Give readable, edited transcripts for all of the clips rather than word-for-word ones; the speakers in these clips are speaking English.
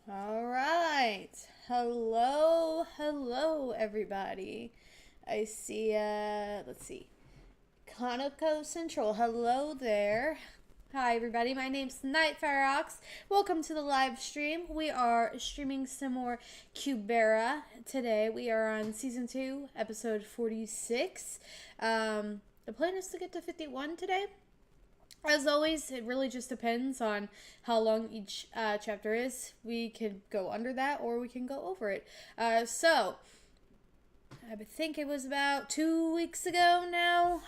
All right. Hello, everybody. I see, let's see. Conoco Central. Hello there. Hi, everybody. My name's Nightfireox. Welcome to the live stream. We are streaming some more Kubera today. We are on Season 2, Episode 46. The plan is to get to 51 today. As always, it really just depends on how long each chapter is. We could go under that or we can go over it. So, I think it was about 2 weeks ago now.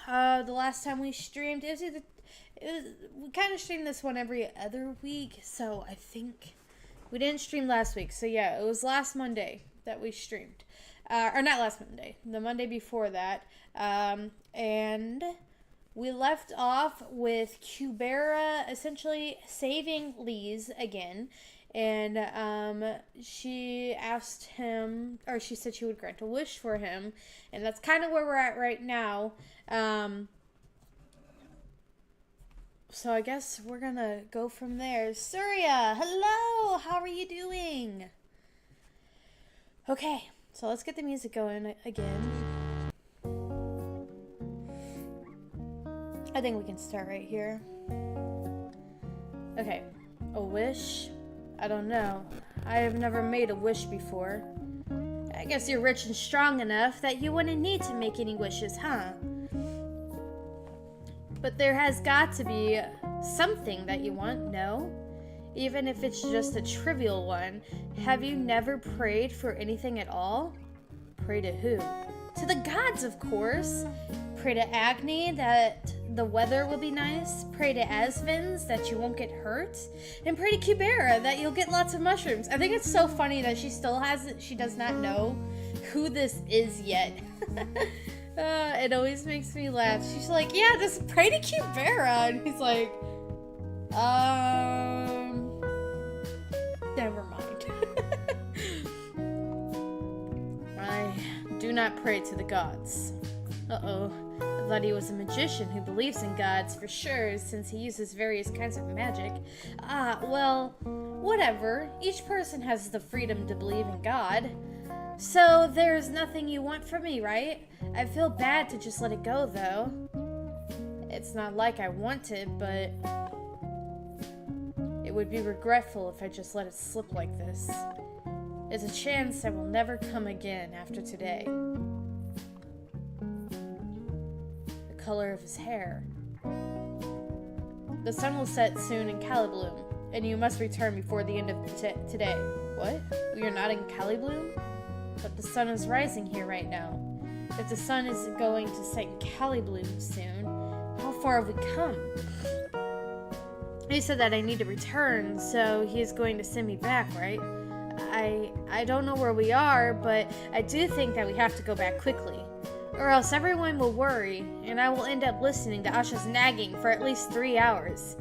The last time we streamed, we kind of streamed this one every other week. So, I think we didn't stream last week. So, yeah, it was last Monday that we streamed. Or not last Monday, the Monday before that. And we left off with Kubera essentially saving Leez again, and she asked him, or she said she would grant a wish for him, and that's kind of where we're at right now. So I guess we're gonna go from there. Surya, hello, how are you doing? Okay, so let's get the music going again. I think we can start right here. Okay, a wish? I don't know. I have never made a wish before. I guess you're rich and strong enough that you wouldn't need to make any wishes, huh? But there has got to be something that you want, no? Even if it's just a trivial one. Have you never prayed for anything at all? Pray to who? To the gods, of course. Pray to Agni that the weather will be nice. Pray to Asvins that you won't get hurt. And pray to Kubera that you'll get lots of mushrooms. I think it's so funny that she does not know who this is yet. It always makes me laugh. She's like, yeah, just pray to Kubera. And he's like, never mind. I do not pray to the gods. Uh-oh. I thought he was a magician who believes in gods for sure, since he uses various kinds of magic. Well, whatever. Each person has the freedom to believe in God. So, there's nothing you want from me, right? I feel bad to just let it go, though. It's not like I wanted, but it would be regretful if I just let it slip like this. It's a chance that will never come again after today. Color of his hair. The sun will set soon in Calibloom, and you must return before the end of today. What? You're not in Calibloom? But the sun is rising here right now. If the sun is going to set in Calibloom soon, how far have we come? He said that I need to return, so he is going to send me back, right? I don't know where we are, but I do think that we have to go back quickly. Or else everyone will worry, and I will end up listening to Asha's nagging for at least 3 hours.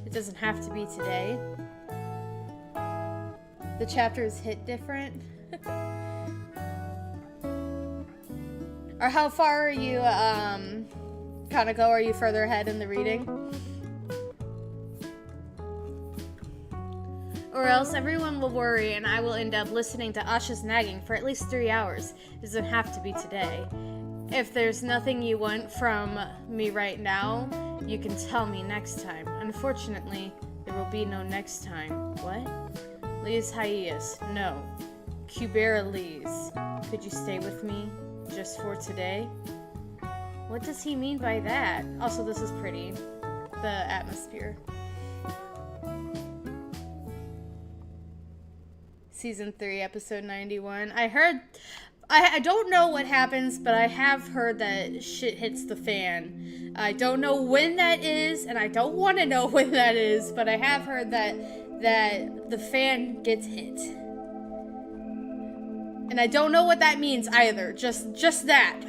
It doesn't have to be today. The chapters hit different. Or how far are you, Kanako? Are you further ahead in the reading? Or else everyone will worry, and I will end up listening to Asha's nagging for at least 3 hours. It doesn't have to be today. If there's nothing you want from me right now, you can tell me next time. Unfortunately, there will be no next time. What? Leez Hyas. No. Kubera, Leez, could you stay with me just for today? What does he mean by that? Also, this is pretty. The atmosphere. Season 3, episode 91. I don't know what happens, but I have heard that shit hits the fan. I don't know when that is, and I don't want to know when that is, but I have heard that the fan gets hit. And I don't know what that means either. Just that.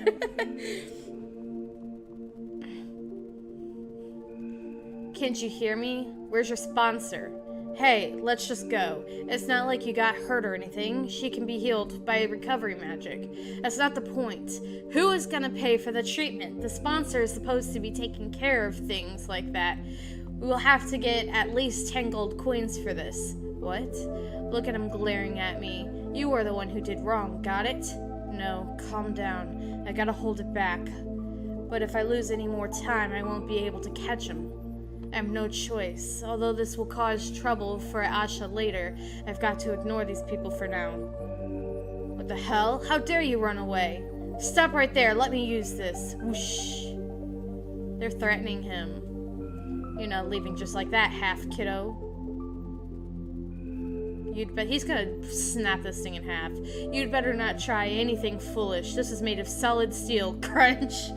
Can't you hear me? Where's your sponsor? Hey, let's just go. It's not like you got hurt or anything. She can be healed by recovery magic. That's not the point. Who is gonna pay for the treatment? The sponsor is supposed to be taking care of things like that. We will have to get at least 10 gold coins for this. What? Look at him glaring at me. You were the one who did wrong, got it? No, calm down. I gotta hold it back. But if I lose any more time, I won't be able to catch him. I have no choice. Although this will cause trouble for Asha later, I've got to ignore these people for now. What the hell? How dare you run away? Stop right there. Let me use this. Whoosh. They're threatening him. You're not leaving just like that, half kiddo. You'd bet he's gonna snap this thing in half. You'd better not try anything foolish. This is made of solid steel. Crunch.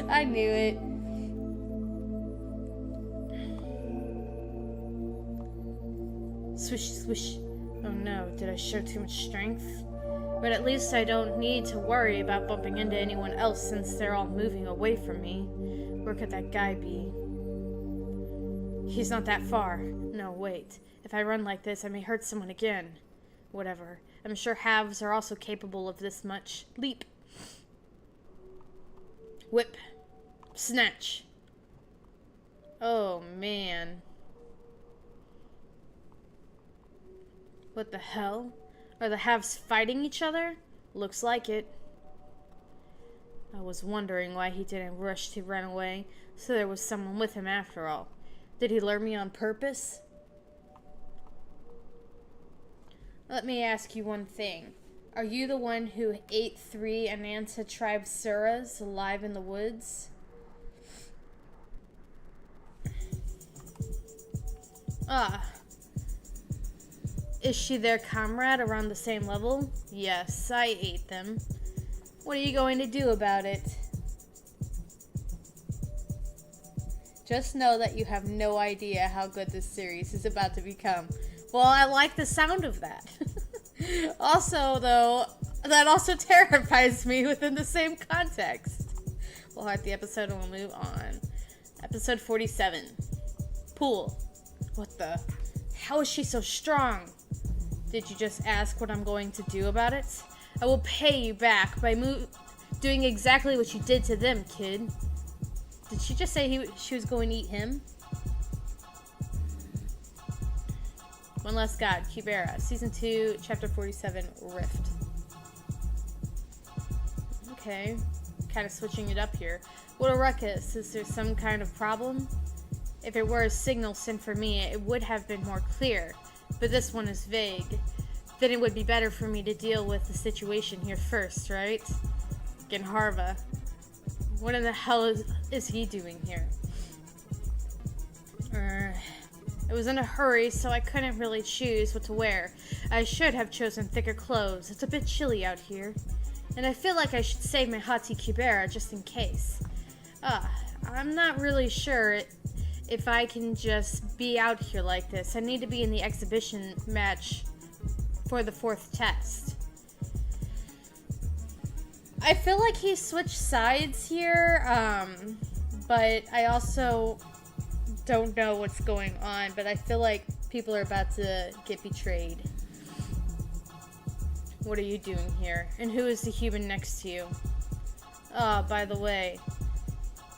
I knew it. Swish, swish. Oh no, did I show too much strength? But at least I don't need to worry about bumping into anyone else since they're all moving away from me. Where could that guy be? He's not that far. No, wait. If I run like this, I may hurt someone again. Whatever. I'm sure halves are also capable of this much. Leap. Whip. Snatch. Oh, man. What the hell? Are the halves fighting each other? Looks like it. I was wondering why he didn't rush to run away, so there was someone with him after all. Did he lure me on purpose? Let me ask you one thing. Are you the one who ate 3 Ananta tribe Suras alive in the woods? Ah. Is she their comrade around the same level? Yes, I ate them. What are you going to do about it? Just know that you have no idea how good this series is about to become. Well, I like the sound of that. Also, though, that also terrifies me within the same context. We'll heart the episode and we'll move on. Episode 47. Pool. What the? How is she so strong? Did you just ask what I'm going to do about it? I will pay you back by doing exactly what you did to them, kid. Did she just say she was going to eat him? One Last God, Kubera, Season 2, Chapter 47, Rift. Okay, kind of switching it up here. What a ruckus. Is there some kind of problem? If it were a signal sent for me, it would have been more clear. But this one is vague. Then it would be better for me to deal with the situation here first, right? Genharva. What in the hell is he doing here? I was in a hurry, so I couldn't really choose what to wear. I should have chosen thicker clothes. It's a bit chilly out here. And I feel like I should save my hati Kubera just in case. I'm not really sure if I can just be out here like this. I need to be in the exhibition match for the 4th test. I feel like he switched sides here, but I also don't know what's going on, but I feel like people are about to get betrayed. What are you doing here? And who is the human next to you? Oh, by the way,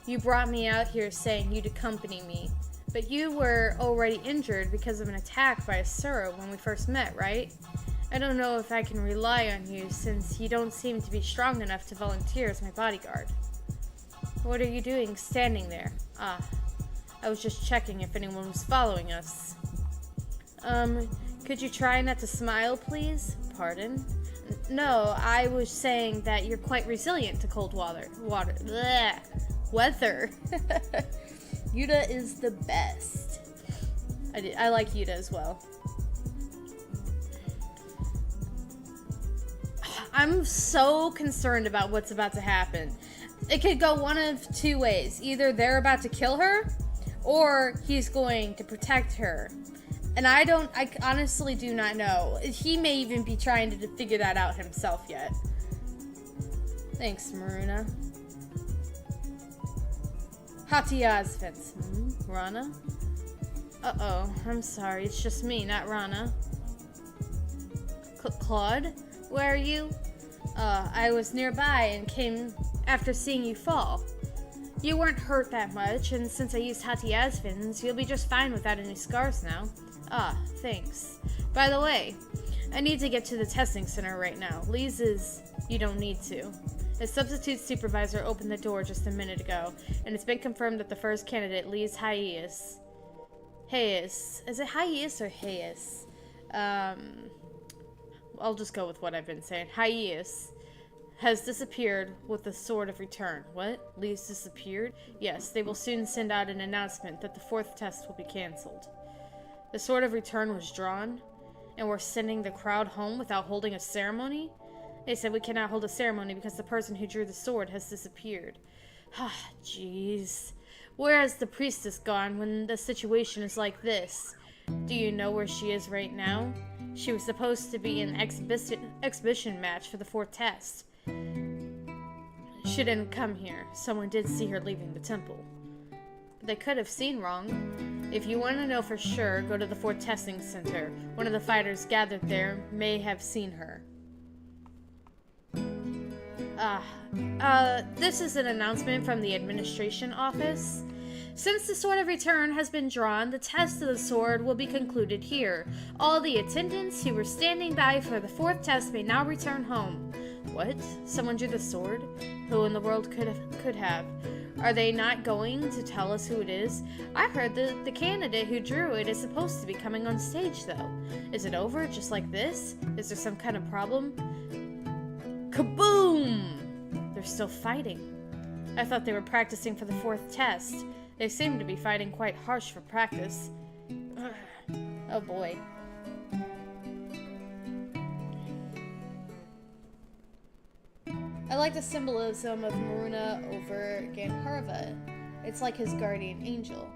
you brought me out here saying you'd accompany me, but you were already injured because of an attack by a Sura when we first met, right? I don't know if I can rely on you since you don't seem to be strong enough to volunteer as my bodyguard. What are you doing standing there? I was just checking if anyone was following us. Could you try not to smile, please? Pardon? No, I was saying that you're quite resilient to cold water. Blech. Weather. Yuta is the best. I like Yuta as well. I'm so concerned about what's about to happen. It could go one of two ways. Either they're about to kill her, or he's going to protect her. And I honestly do not know. He may even be trying to figure that out himself yet. Thanks, Maruna. Hatia's fence. Rana? Uh-oh, I'm sorry. It's just me, not Rana. Claude? Where are you? I was nearby and came after seeing you fall. You weren't hurt that much, and since I used Hatia's fins, you'll be just fine without any scars now. Ah, thanks. By the way, I need to get to the testing center right now. Leez is... You don't need to. The substitute supervisor opened the door just a minute ago, and it's been confirmed that the first candidate, Leez Hayes. Is it Hayes or Hayes? I'll just go with what I've been saying. Hayes has disappeared with the Sword of Return. What? Leez disappeared? Yes, they will soon send out an announcement that the 4th test will be cancelled. The Sword of Return was drawn, and we're sending the crowd home without holding a ceremony? They said we cannot hold a ceremony because the person who drew the sword has disappeared. Ah, jeez. Where has the priestess gone when the situation is like this? Do you know where she is right now? She was supposed to be in exhibition match for the 4th test. She didn't come here. Someone did see her leaving the temple. They could have seen wrong. If you want to know for sure, go to the 4th testing center. One of the fighters gathered there may have seen her. This is an announcement from the administration office. Since the Sword of Return has been drawn, the test of the sword will be concluded here. All the attendants who were standing by for the 4th test may now return home. What? Someone drew the sword? Who in the world could have? Are they not going to tell us who it is? I heard the candidate who drew it is supposed to be coming on stage, though. Is it over just like this? Is there some kind of problem? Kaboom! They're still fighting. I thought they were practicing for the 4th test. They seem to be fighting quite harsh for practice. Ugh. Oh boy. I like the symbolism of Maruna over Gandharva. It's like his guardian angel.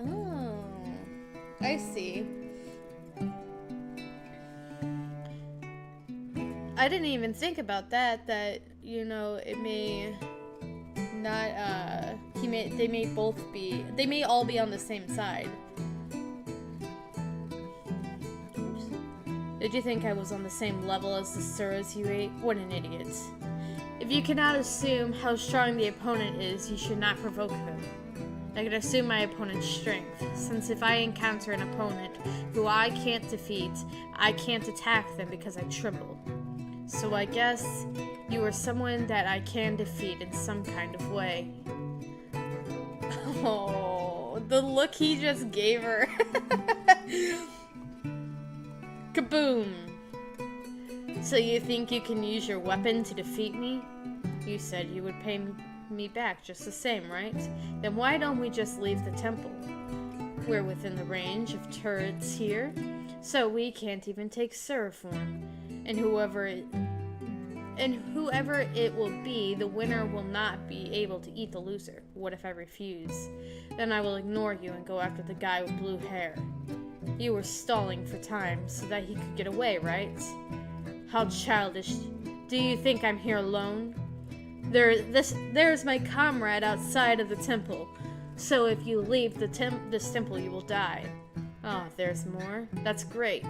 Oh, I see. I didn't even think about that, you know, it may not, they may all be on the same side. Oops. Did you think I was on the same level as the Suras you ate? What an idiot. If you cannot assume how strong the opponent is, you should not provoke them. I can assume my opponent's strength, since if I encounter an opponent who I can't defeat, I can't attack them because I tremble. So I guess you are someone that I can defeat in some kind of way. Oh, the look he just gave her. Kaboom! So you think you can use your weapon to defeat me? You said you would pay me back just the same, right? Then why don't we just leave the temple? We're within the range of turrets here, so we can't even take Sura form. And whoever it will be, the winner will not be able to eat the loser. What if I refuse? Then I will ignore you and go after the guy with blue hair. You were stalling for time so that he could get away, right? How childish. Do you think I'm here alone? There's my comrade outside of the temple. So if you leave this temple, you will die. Oh, there's more? That's great.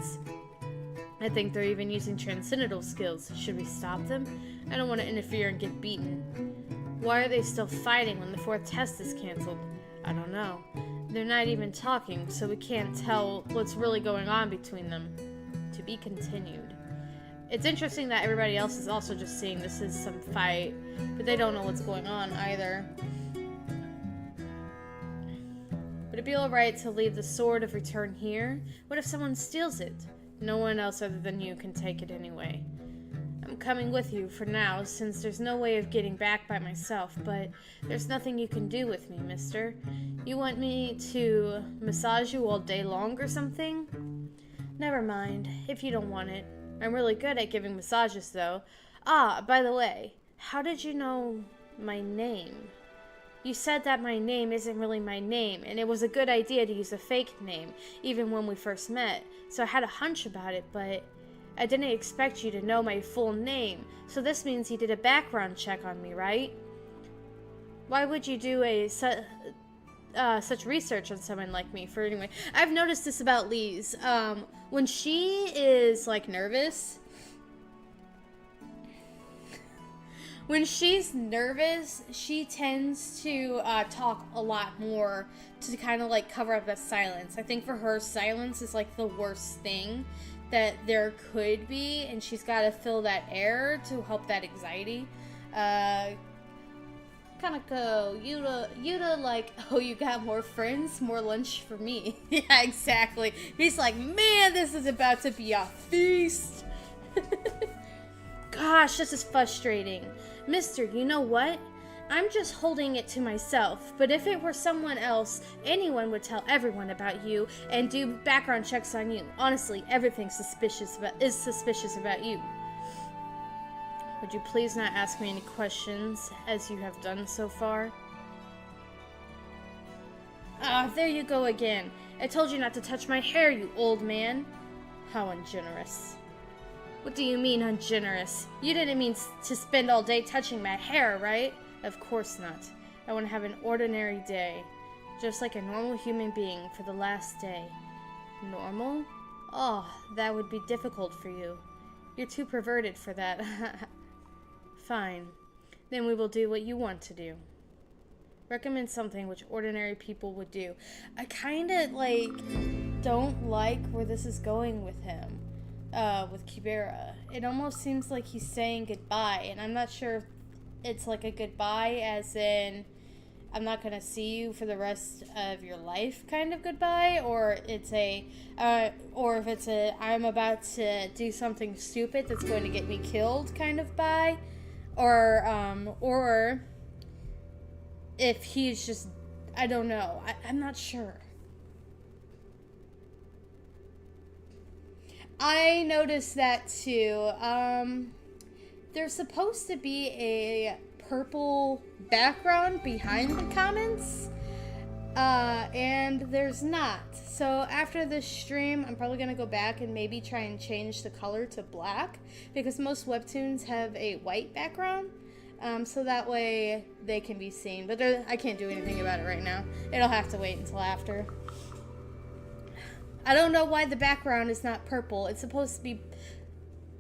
I think they're even using transcendental skills. Should we stop them? I don't want to interfere and get beaten. Why are they still fighting when the 4th test is cancelled? I don't know. They're not even talking, so we can't tell what's really going on between them. To be continued. It's interesting that everybody else is also just seeing this as some fight, but they don't know what's going on either. Would it be alright to leave the Sword of Return here? What if someone steals it? No one else other than you can take it anyway. I'm coming with you for now, since there's no way of getting back by myself, but there's nothing you can do with me, mister. You want me to massage you all day long or something? Never mind, if you don't want it. I'm really good at giving massages, though. Ah, by the way, how did you know my name? You said that my name isn't really my name, and it was a good idea to use a fake name, even when we first met, so I had a hunch about it, but I didn't expect you to know my full name, so this means you did a background check on me, right? Why would you do such research on someone like me? For anyway, I've noticed this about Leez. When she is, like, nervous... When she's nervous, she tends to talk a lot more to kind of, like, cover up that silence. I think for her, silence is, like, the worst thing that there could be, and she's got to fill that air to help that anxiety. Kanako, Yuta, like, oh, you got more friends? More lunch for me. Yeah, exactly. He's like, man, this is about to be a feast. Gosh, this is frustrating. Mister, you know what? I'm just holding it to myself, but if it were someone else, anyone would tell everyone about you and do background checks on you. Honestly, everything is suspicious about you. Would you please not ask me any questions, as you have done so far? Ah, there you go again. I told you not to touch my hair, you old man. How ungenerous. What do you mean, ungenerous? You didn't mean to spend all day touching my hair, right? Of course not. I want to have an ordinary day. Just like a normal human being for the last day. Normal? Oh, that would be difficult for you. You're too perverted for that. Fine. Then we will do what you want to do. Recommend something which ordinary people would do. I kinda, like, don't like where this is going with him. With Kubera. It almost seems like he's saying goodbye, and I'm not sure if it's like a goodbye as in I'm not gonna see you for the rest of your life kind of goodbye, or it's or if it's I'm about to do something stupid that's going to get me killed kind of bye, or if he's just, I don't know, I'm not sure. I noticed that too. There's supposed to be a purple background behind the comments, and there's not. So after this stream, I'm probably gonna go back and maybe try and change the color to black, because most webtoons have a white background, so that way they can be seen. But I can't do anything about it right now. It'll have to wait until after. I don't know why the background is not purple. It's supposed to be...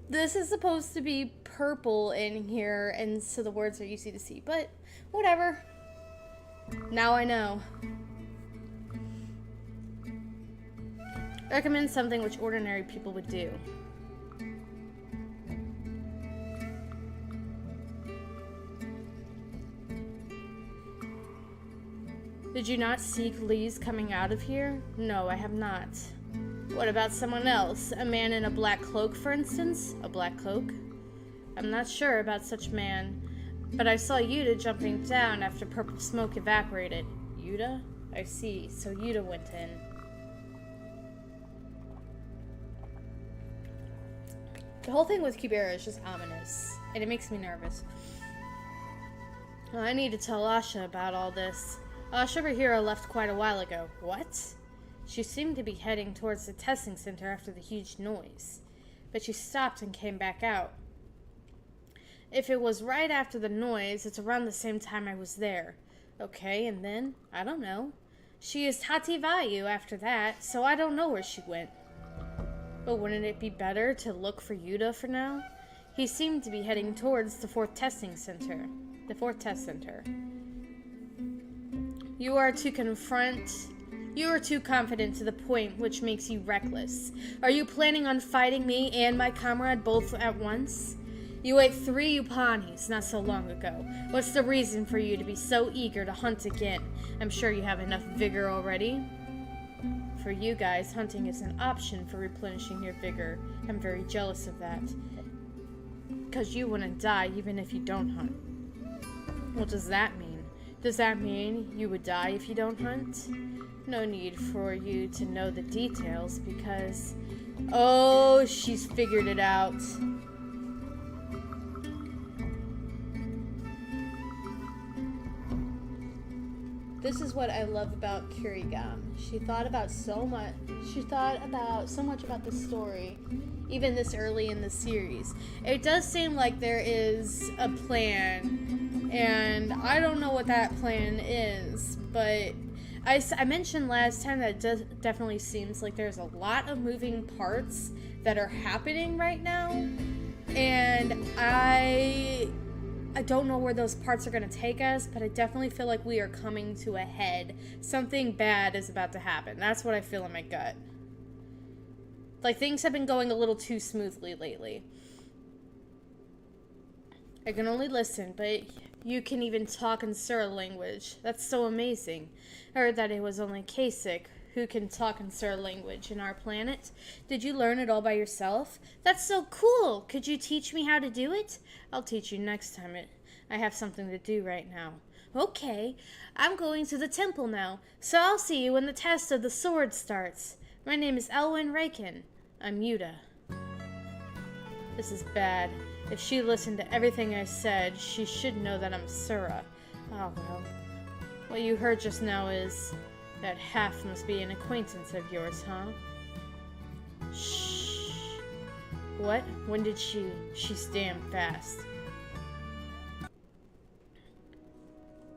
This is supposed to be purple in here, and so the words are easy to see. But, whatever. Now I know. Recommend something which ordinary people would do. Did you not seek Leez coming out of here? No, I have not. What about someone else? A man in a black cloak, for instance? A black cloak? I'm not sure about such man, but I saw Yuta jumping down after purple smoke evaporated. Yuta? I see, so Yuta went in. The whole thing with Kubera is just ominous, and it makes me nervous. Well, I need to tell Asha about all this. Shibahiro left quite a while ago. What? She seemed to be heading towards the testing center after the huge noise, but she stopped and came back out. If it was right after the noise, it's around the same time I was there. Okay, and then? I don't know. She is Tativayu after that, so I don't know where she went. But wouldn't it be better to look for Yuta for now? He seemed to be heading towards the fourth test center. You are too confident to the point which makes you reckless. Are you planning on fighting me and my comrade both at once? You ate 3 Upanis not so long ago. What's the reason for you to be so eager to hunt again? I'm sure you have enough vigor already. For you guys, hunting is an option for replenishing your vigor. I'm very jealous of that. Because you wouldn't die even if you don't hunt. What does that mean? Does that mean you would die if you don't hunt? No need for you to know the details because... Oh, she's figured it out. This is what I love about Kurigam. She thought about so much. She thought about so much about the story, even this early in the series. It does seem like there is a plan, and I don't know what that plan is, but I mentioned last time that it definitely seems like there's a lot of moving parts that are happening right now, and I don't know where those parts are going to take us, but I definitely feel like we are coming to a head. Something bad is about to happen. That's what I feel in my gut. Like, things have been going a little too smoothly lately. I can only listen, but you can even talk in Sura language. That's so amazing. I heard that it was only Kasich who can talk in Sura language in our planet. Did you learn it all by yourself? That's so cool! Could you teach me how to do it? I'll teach you next time. I have something to do right now. Okay, I'm going to the temple now, so I'll see you when the test of the sword starts. My name is Elwyn Raken. I'm Yuta. This is bad. If she listened to everything I said, she should know that I'm Sura. Oh well. What you heard just now is... that half must be an acquaintance of yours, huh? Shh. What? When did she? She's damn fast.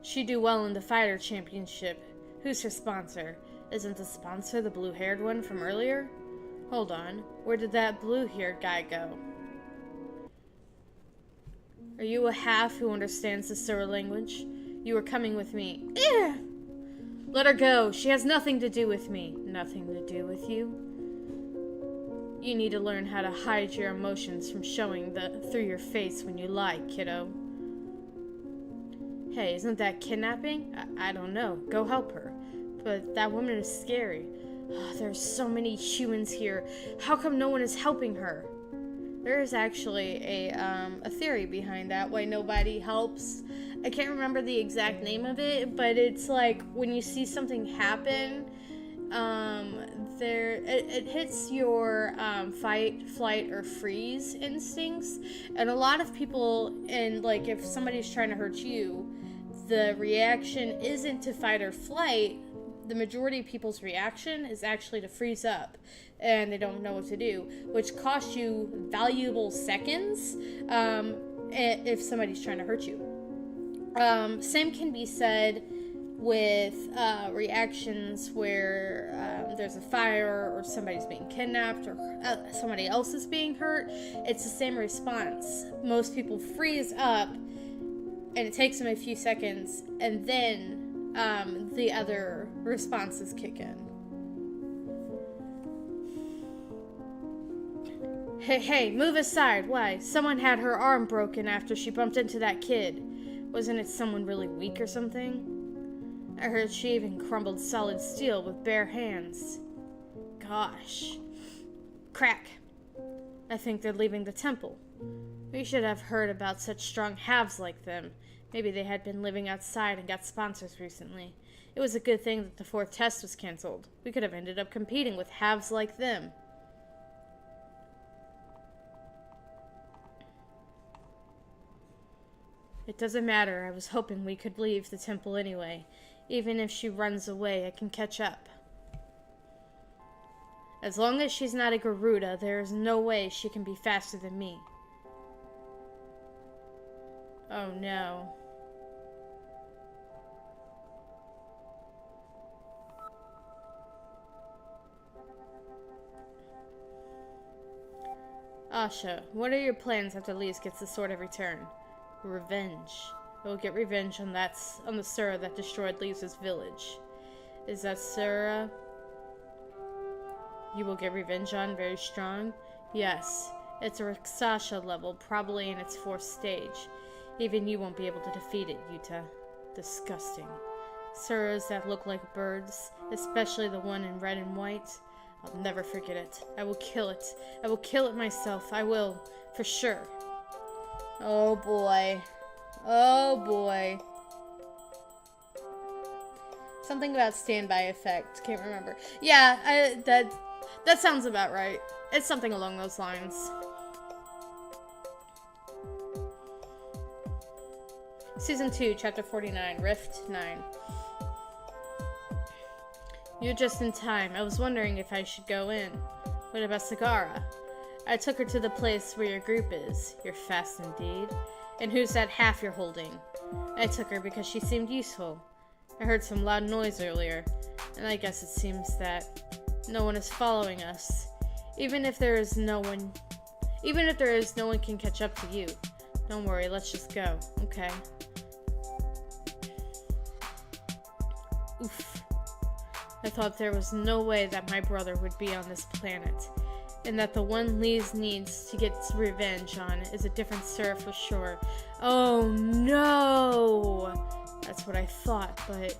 She do well in the fighter championship. Who's her sponsor? Isn't the sponsor the blue-haired one from earlier? Hold on. Where did that blue-haired guy go? Are you a half who understands the Sura language? You are coming with me. Ugh! Let her go. She has nothing to do with me. Nothing to do with you? You need to learn how to hide your emotions from showing through your face when you lie, kiddo. Hey, isn't that kidnapping? I don't know. Go help her. But that woman is scary. There's so many humans here. How come no one is helping her? There is actually a theory behind that, why nobody helps. I can't remember the exact name of it, but it's like when you see something happen, it hits your fight, flight, or freeze instincts. And a lot of people, and like if somebody's trying to hurt you, the reaction isn't to fight or flight. The majority of people's reaction is actually to freeze up, and they don't know what to do, which costs you valuable seconds if somebody's trying to hurt you. Same can be said with reactions where there's a fire or somebody's being kidnapped or somebody else is being hurt. It's the same response. Most people freeze up, and it takes them a few seconds, and then the other responses kick in. Hey, move aside. Why? Someone had her arm broken after she bumped into that kid. Wasn't it someone really weak or something? I heard she even crumbled solid steel with bare hands. Gosh. Crack. I think they're leaving the temple. We should have heard about such strong halves like them. Maybe they had been living outside and got sponsors recently. It was a good thing that the 4th test was canceled. We could have ended up competing with halves like them. It doesn't matter. I was hoping we could leave the temple anyway. Even if she runs away, I can catch up. As long as she's not a Garuda, there is no way she can be faster than me. Oh no. Asha, what are your plans after Leez gets the Sword of Return? Revenge. I will get revenge on the Sura that destroyed Leez's village. Is that Sura you will get revenge on very strong? Yes. It's a Rakshasa level, probably in its 4th stage. Even you won't be able to defeat it, Yuta. Disgusting. Suras that look like birds, especially the one in red and white. I'll never forget it. I will kill it. I will kill it myself. I will, for sure. Oh boy. Oh boy. Something about standby effect. Can't remember. Yeah, that sounds about right. It's something along those lines. Season 2, Chapter 49, Rift 9. You're just in time. I was wondering if I should go in. What about Sagara? I took her to the place where your group is. You're fast indeed. And who's that half you're holding? I took her because she seemed useful. I heard some loud noise earlier, and I guess it seems that no one is following us. Even if there is, no one can catch up to you. Don't worry, let's just go, okay? Oof. I thought there was no way that my brother would be on this planet, and that the one Leez needs to get revenge on is a different Sura for sure. Oh no! That's what I thought, but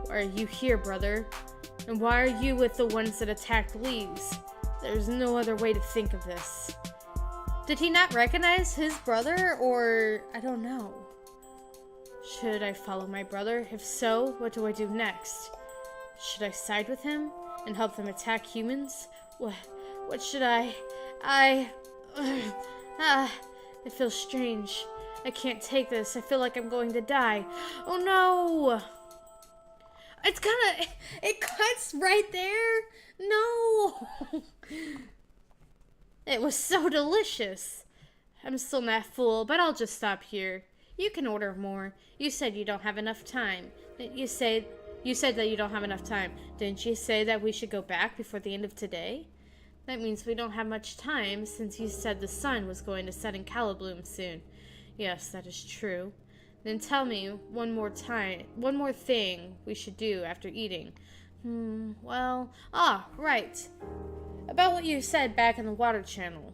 why are you here, brother? And why are you with the ones that attacked Leez? There's no other way to think of this. Did he not recognize his brother, or I don't know. Should I follow my brother? If so, what do I do next? Should I side with him and help them attack humans? What should I... It feels strange. I can't take this. I feel like I'm going to die. Oh no! It cuts right there? No! It was so delicious. I'm still not full, but I'll just stop here. You can order more. You said you don't have enough time. You said that you don't have enough time. Didn't you say that we should go back before the end of today? That means we don't have much time, since you said the sun was going to set in Calibloom soon. Yes, that is true. Then tell me one more thing we should do after eating. Right. About what you said back in the water channel.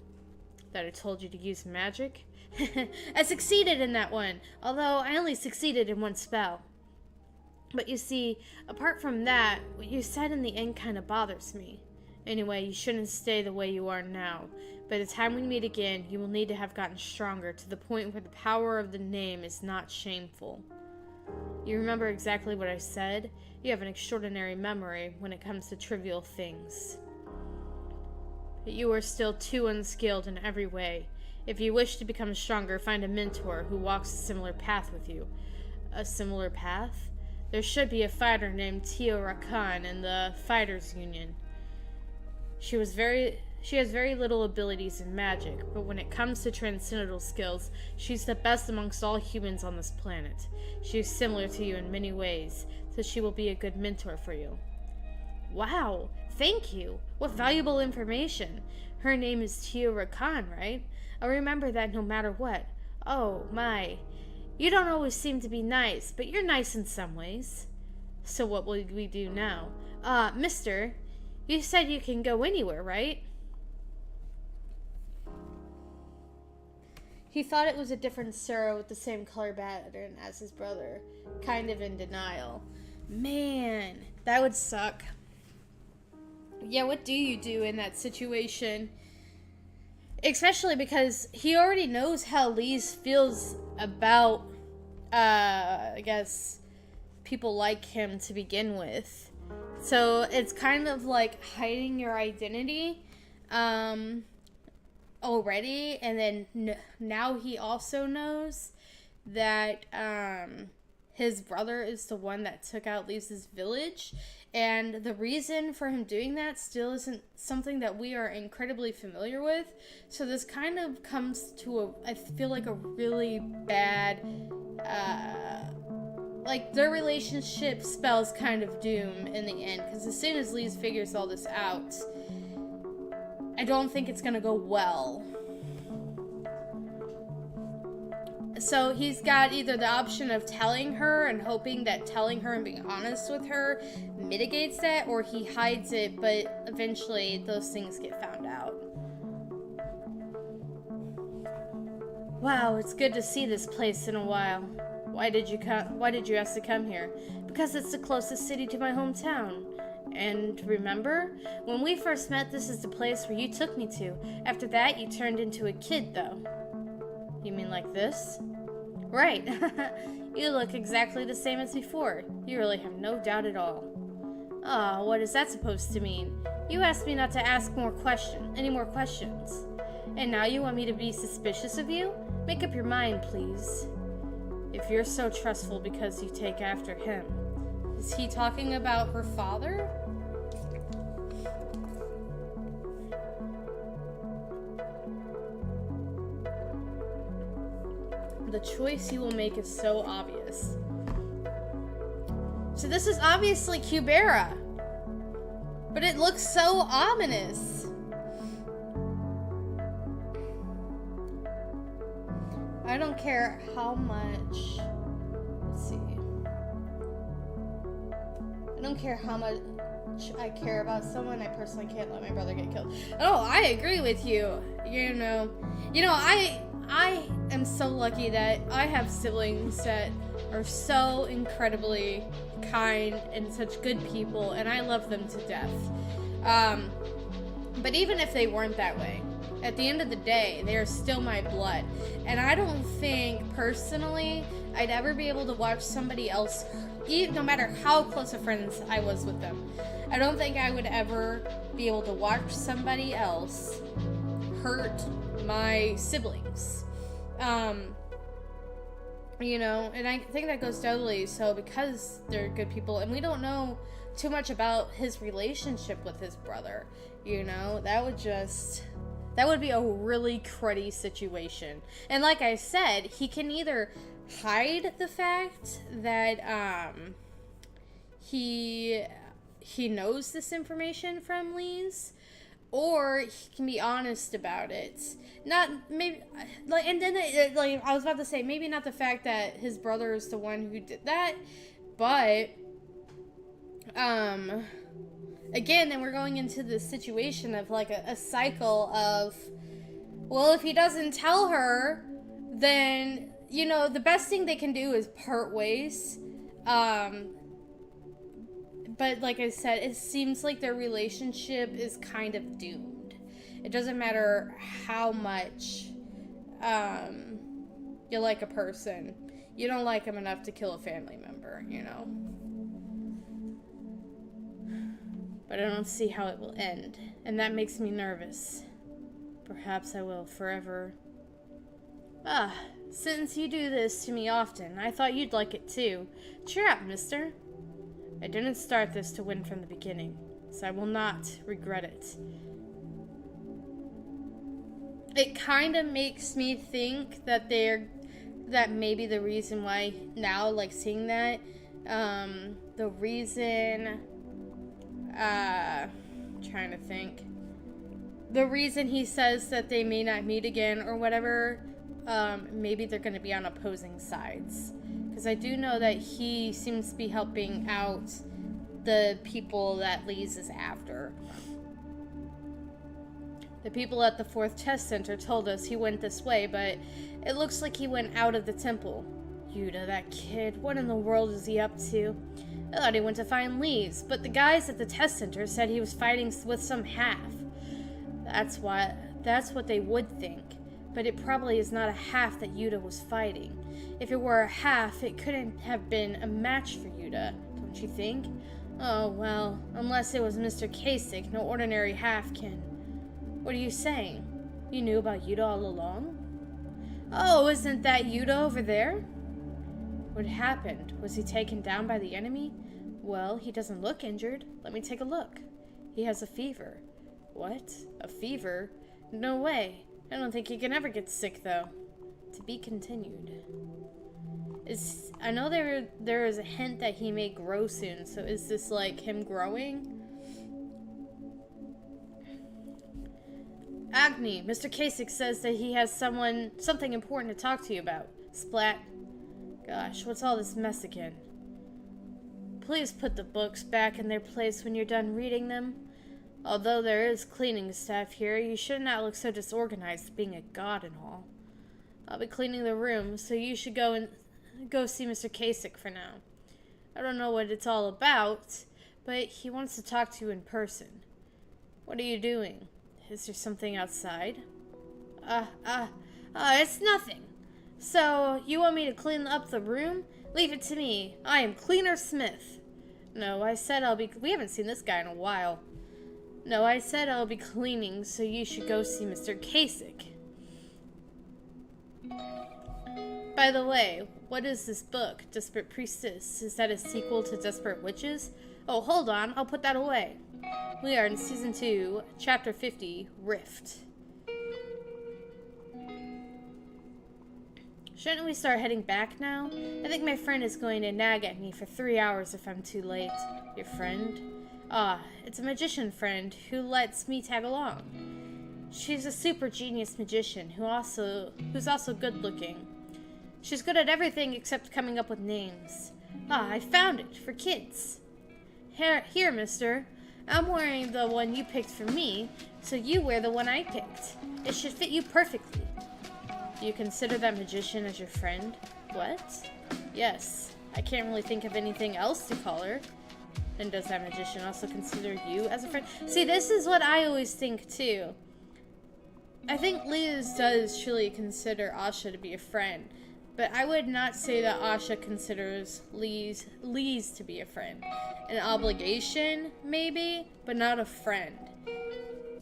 That I told you to use magic? I succeeded in that one, although I only succeeded in one spell. But you see, apart from that, what you said in the end kind of bothers me. Anyway, you shouldn't stay the way you are now. By the time we meet again, you will need to have gotten stronger to the point where the power of the name is not shameful. You remember exactly what I said? You have an extraordinary memory when it comes to trivial things. But you are still too unskilled in every way. If you wish to become stronger, find a mentor who walks a similar path with you. A similar path? There should be a fighter named Tio Rakan in the Fighters Union. She has very little abilities in magic, but when it comes to transcendental skills, she's the best amongst all humans on this planet. She is similar to you in many ways, so she will be a good mentor for you. Wow, thank you. What valuable information. Her name is Tio Rakan, right? I'll remember that no matter what. Oh, my. You don't always seem to be nice, but you're nice in some ways. So what will we do now? Mister, you said you can go anywhere, right? He thought it was a different Sura with the same color pattern as his brother, kind of in denial. Man, that would suck. Yeah, what do you do in that situation? Especially because he already knows how Leez feels about, I guess, people like him to begin with. So it's kind of like hiding your identity already, and then now he also knows that his brother is the one that took out Leez's village, and the reason for him doing that still isn't something that we are incredibly familiar with. So this kind of comes to I feel like a really bad, like their relationship spells kind of doom in the end, because as soon as Leez figures all this out, I don't think it's gonna go well. So he's got either the option of telling her and hoping that telling her and being honest with her mitigates that, or he hides it, but eventually those things get found out. Wow, it's good to see this place in a while. Why did you come? Why did you ask to come here? Because it's the closest city to my hometown. And remember? When we first met, this is the place where you took me to. After that, you turned into a kid, though. You mean like this? Right. You look exactly the same as before. You really have no doubt at all. Oh, what is that supposed to mean? You asked me not to ask any more questions. And now you want me to be suspicious of you? Make up your mind, please. If you're so trustful because you take after him. Is he talking about her father? The choice you will make is so obvious. So this is obviously Kubera. But it looks so ominous. I don't care how much... Let's see. I don't care how much I care about someone. I personally can't let my brother get killed. Oh, I agree with you. You know, I am so lucky that I have siblings that are so incredibly kind and such good people, and I love them to death. But even if they weren't that way, at the end of the day, they are still my blood. And I don't think, personally, I'd ever be able to watch somebody else, no matter how close of friends I was with them, I don't think I would ever be able to watch somebody else hurt my siblings. You know, and I think that goes doubly so because they're good people, and we don't know too much about his relationship with his brother. You know, that would be a really cruddy situation. And like I said, he can either hide the fact that he knows this information from Leez, or he can be honest about it. Not maybe like, and then like I was about to say, maybe not the fact that his brother is the one who did that, but again, then we're going into the situation of like a cycle of, well, if he doesn't tell her, then, you know, the best thing they can do is part ways. But like I said, it seems like their relationship is kind of doomed. It doesn't matter how much you like a person. You don't like him enough to kill a family member, you know. But I don't see how it will end, and that makes me nervous. Perhaps I will forever. Since you do this to me often, I thought you'd like it too. Cheer up, mister. I didn't start this to win from the beginning, so I will not regret it. It kind of makes me think that that maybe the reason why now, like seeing that, the reason, trying to think, the reason he says that they may not meet again or whatever, maybe they're going to be on opposing sides. Because I do know that he seems to be helping out the people that Leez is after. The people at the 4th test center told us he went this way, but it looks like he went out of the temple. Yuta, that kid, what in the world is he up to? I thought he went to find Leez, but the guys at the test center said he was fighting with some half. That's what they would think, but it probably is not a half that Yuta was fighting. If it were a half, it couldn't have been a match for Yuta, don't you think? Oh, well, unless it was Mr. Kasich, no ordinary half can. What are you saying? You knew about Yuta all along? Oh, isn't that Yuta over there? What happened? Was he taken down by the enemy? Well, he doesn't look injured. Let me take a look. He has a fever. What? A fever? No way. I don't think he can ever get sick, though. To be continued. I know there is a hint that he may grow soon, so is this like him growing? Agni, Mr. Kasich says that he has something important to talk to you about. Splat. Gosh, what's all this mess again? Please put the books back in their place when you're done reading them. Although there is cleaning staff here, you should not look so disorganized, being a god and all. I'll be cleaning the room, so you should go go see Mr. Kasich for now. I don't know what it's all about, but he wants to talk to you in person. What are you doing? Is there something outside? It's nothing. So, you want me to clean up the room? Leave it to me. I am Cleaner Smith. No, I said we haven't seen this guy in a while. No, I said I'll be cleaning, so you should go see Mr. Kasich. By the way, what is this book, Desperate Priestess? Is that a sequel to Desperate Witches? Oh, hold on, I'll put that away. We are in Season 2, Chapter 50, Rift. Shouldn't we start heading back now? I think my friend is going to nag at me for 3 hours if I'm too late. Your friend? It's a magician friend who lets me tag along. She's a super genius magician who's also good looking. She's good at everything except coming up with names. I found it, for kids. Here, mister. I'm wearing the one you picked for me, so you wear the one I picked. It should fit you perfectly. Do you consider that magician as your friend? What? Yes. I can't really think of anything else to call her. And does that magician also consider you as a friend? See, this is what I always think, too. I think Leez does truly consider Asha to be a friend. But I would not say that Asha considers Leez to be a friend. An obligation, maybe, but not a friend.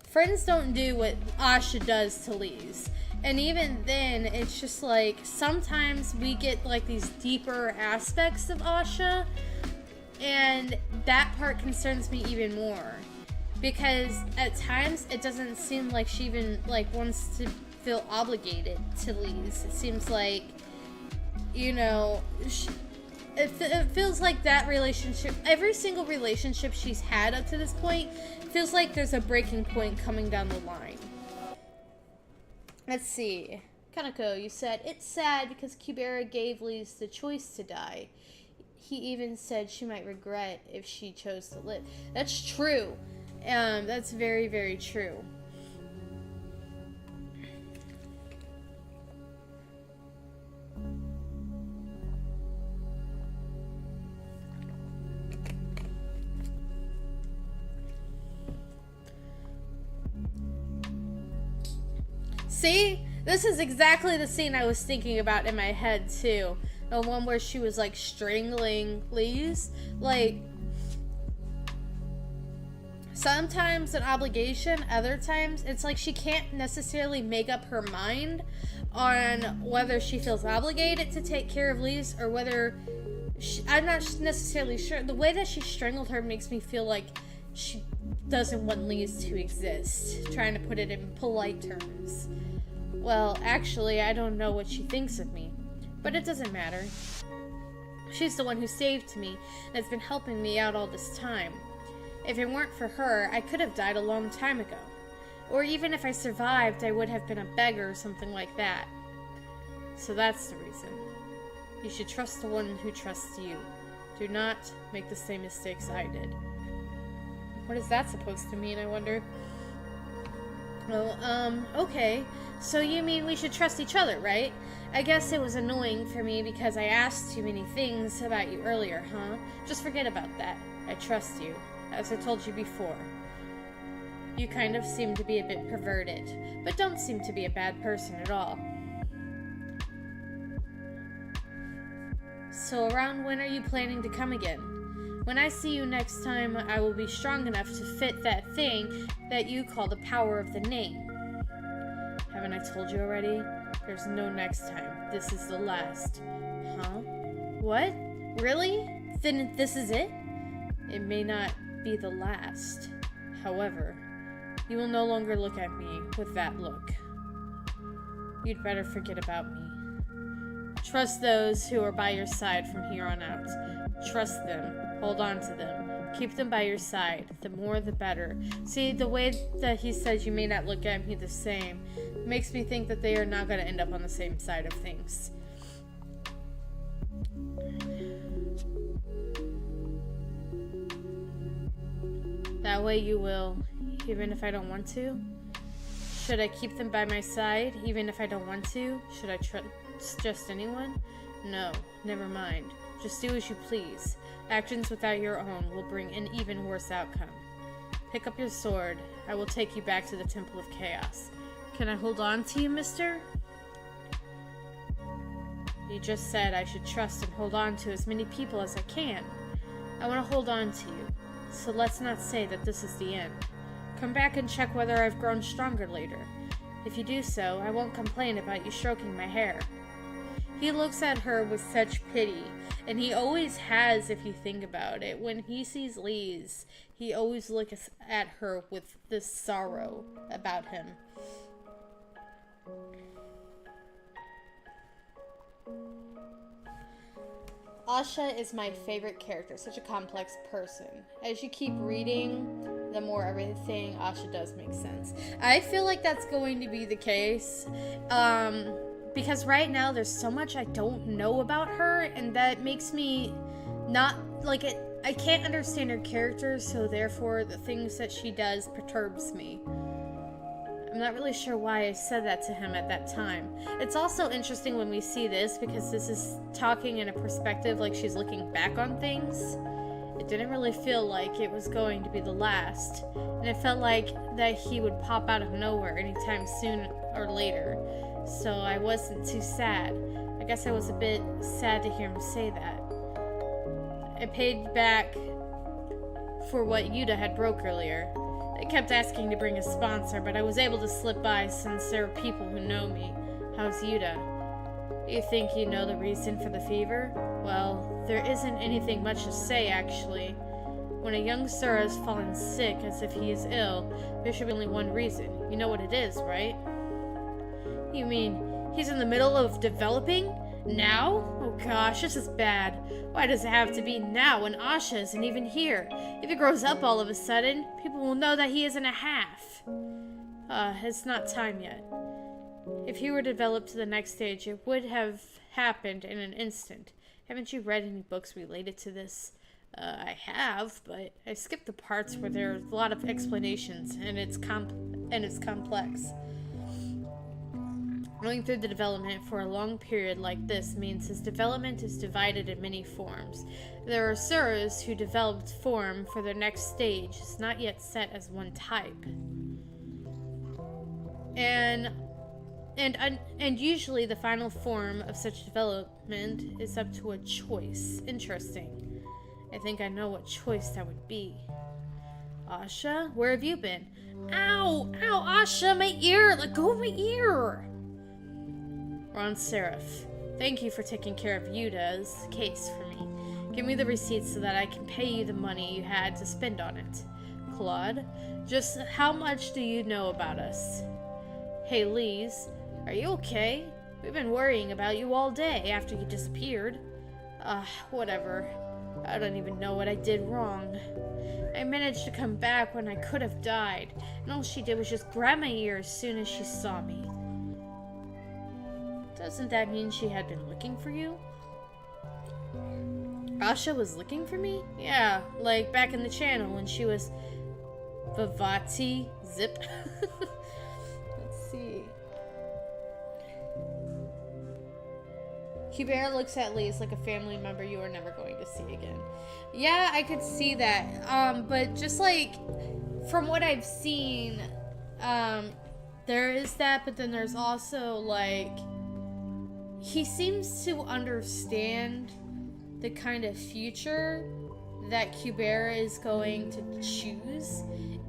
Friends don't do what Asha does to Leez. And even then, it's just like, sometimes we get like these deeper aspects of Asha, and that part concerns me even more. Because at times, it doesn't seem like she even like wants to feel obligated to Leez. It seems like, you know, it feels like that relationship, every single relationship she's had up to this point, feels like there's a breaking point coming down the line. Let's see. Kaneko, you said, it's sad because Kubera gave Leez the choice to die. He even said she might regret if she chose to live. That's true. That's very, very true. See? This is exactly the scene I was thinking about in my head, too. The one where she was, like, strangling Leez. Like, sometimes an obligation, other times, it's like she can't necessarily make up her mind on whether she feels obligated to take care of Leez or whether... I'm not necessarily sure. The way that she strangled her makes me feel like she doesn't want Leez to exist. Trying to put it in polite terms. Well, actually, I don't know what she thinks of me, but it doesn't matter. She's the one who saved me, and has been helping me out all this time. If it weren't for her, I could have died a long time ago. Or even if I survived, I would have been a beggar or something like that. So that's the reason. You should trust the one who trusts you. Do not make the same mistakes I did. What is that supposed to mean, I wonder? Well, okay. So you mean we should trust each other, right? I guess it was annoying for me because I asked too many things about you earlier, huh? Just forget about that. I trust you, as I told you before. You kind of seem to be a bit perverted, but don't seem to be a bad person at all. So around when are you planning to come again? When I see you next time, I will be strong enough to fit that thing that you call the power of the name. Haven't I told you already? There's no next time. This is the last. Huh? What? Really? Then this is it? It may not be the last. However, you will no longer look at me with that look. You'd better forget about me. Trust those who are by your side from here on out. Trust them. Hold on to them. Keep them by your side. The more, the better. See, the way that he says you may not look at me the same makes me think that they are not going to end up on the same side of things. That way you will, even if I don't want to. Should I keep them by my side, even if I don't want to? Should I trust just anyone? No, never mind. Just do as you please. Actions without your own will bring an even worse outcome. Pick up your sword. I will take you back to the Temple of Chaos. Can I hold on to you, mister? You just said I should trust and hold on to as many people as I can. I want to hold on to you, so let's not say that this is the end. Come back and check whether I've grown stronger later. If you do so, I won't complain about you stroking my hair. He looks at her with such pity, and he always has if you think about it. When he sees Leez, he always looks at her with this sorrow about him. Asha is my favorite character, such a complex person. As you keep reading, the more everything Asha does make sense. I feel like that's going to be the case, because right now there's so much I don't know about her, and that makes me not, like, I can't understand her character, so therefore the things that she does perturbs me. I'm not really sure why I said that to him at that time. It's also interesting when we see this, because this is talking in a perspective like she's looking back on things. It didn't really feel like it was going to be the last, and it felt like that he would pop out of nowhere anytime soon or later, so I wasn't too sad. I guess I was a bit sad to hear him say that. I paid back for what Yuta had broke earlier. I kept asking to bring a sponsor, but I was able to slip by since there are people who know me. How's Yuta? You think you know the reason for the fever? Well, there isn't anything much to say, actually. When a young Suras has fallen sick as if he is ill, there should be only one reason. You know what it is, right? You mean, he's in the middle of developing? Now? Oh gosh, this is bad. Why does it have to be now when Asha isn't even here? If he grows up all of a sudden, people will know that he isn't a half. It's not time yet. If he were developed to the next stage, it would have happened in an instant. Haven't you read any books related to this? I have, but I skipped the parts where there are a lot of explanations, and it's complex. Going through the development for a long period like this means his development is divided in many forms. There are Suras who developed form for their next stage is not yet set as one type. And usually the final form of such development is up to a choice. Interesting. I think I know what choice that would be. Asha, where have you been? Ow! Ow, Asha, my ear! Let go of my ear! Ron Seraph, thank you for taking care of Yuta's case for me. Give me the receipt so that I can pay you the money you had to spend on it. Claude, just how much do you know about us? Hey, Leez, are you okay? We've been worrying about you all day after you disappeared. Whatever. I don't even know what I did wrong. I managed to come back when I could have died, and all she did was just grab my ear as soon as she saw me. Doesn't that mean she had been looking for you? Asha was looking for me? Yeah, like back in the channel when she was Vivati Zip. Let's see. Kubera looks at Leez like a family member you are never going to see again. Yeah, I could see that. But just like from what I've seen, there is that, but then there's also like he seems to understand the kind of future that Kubera is going to choose.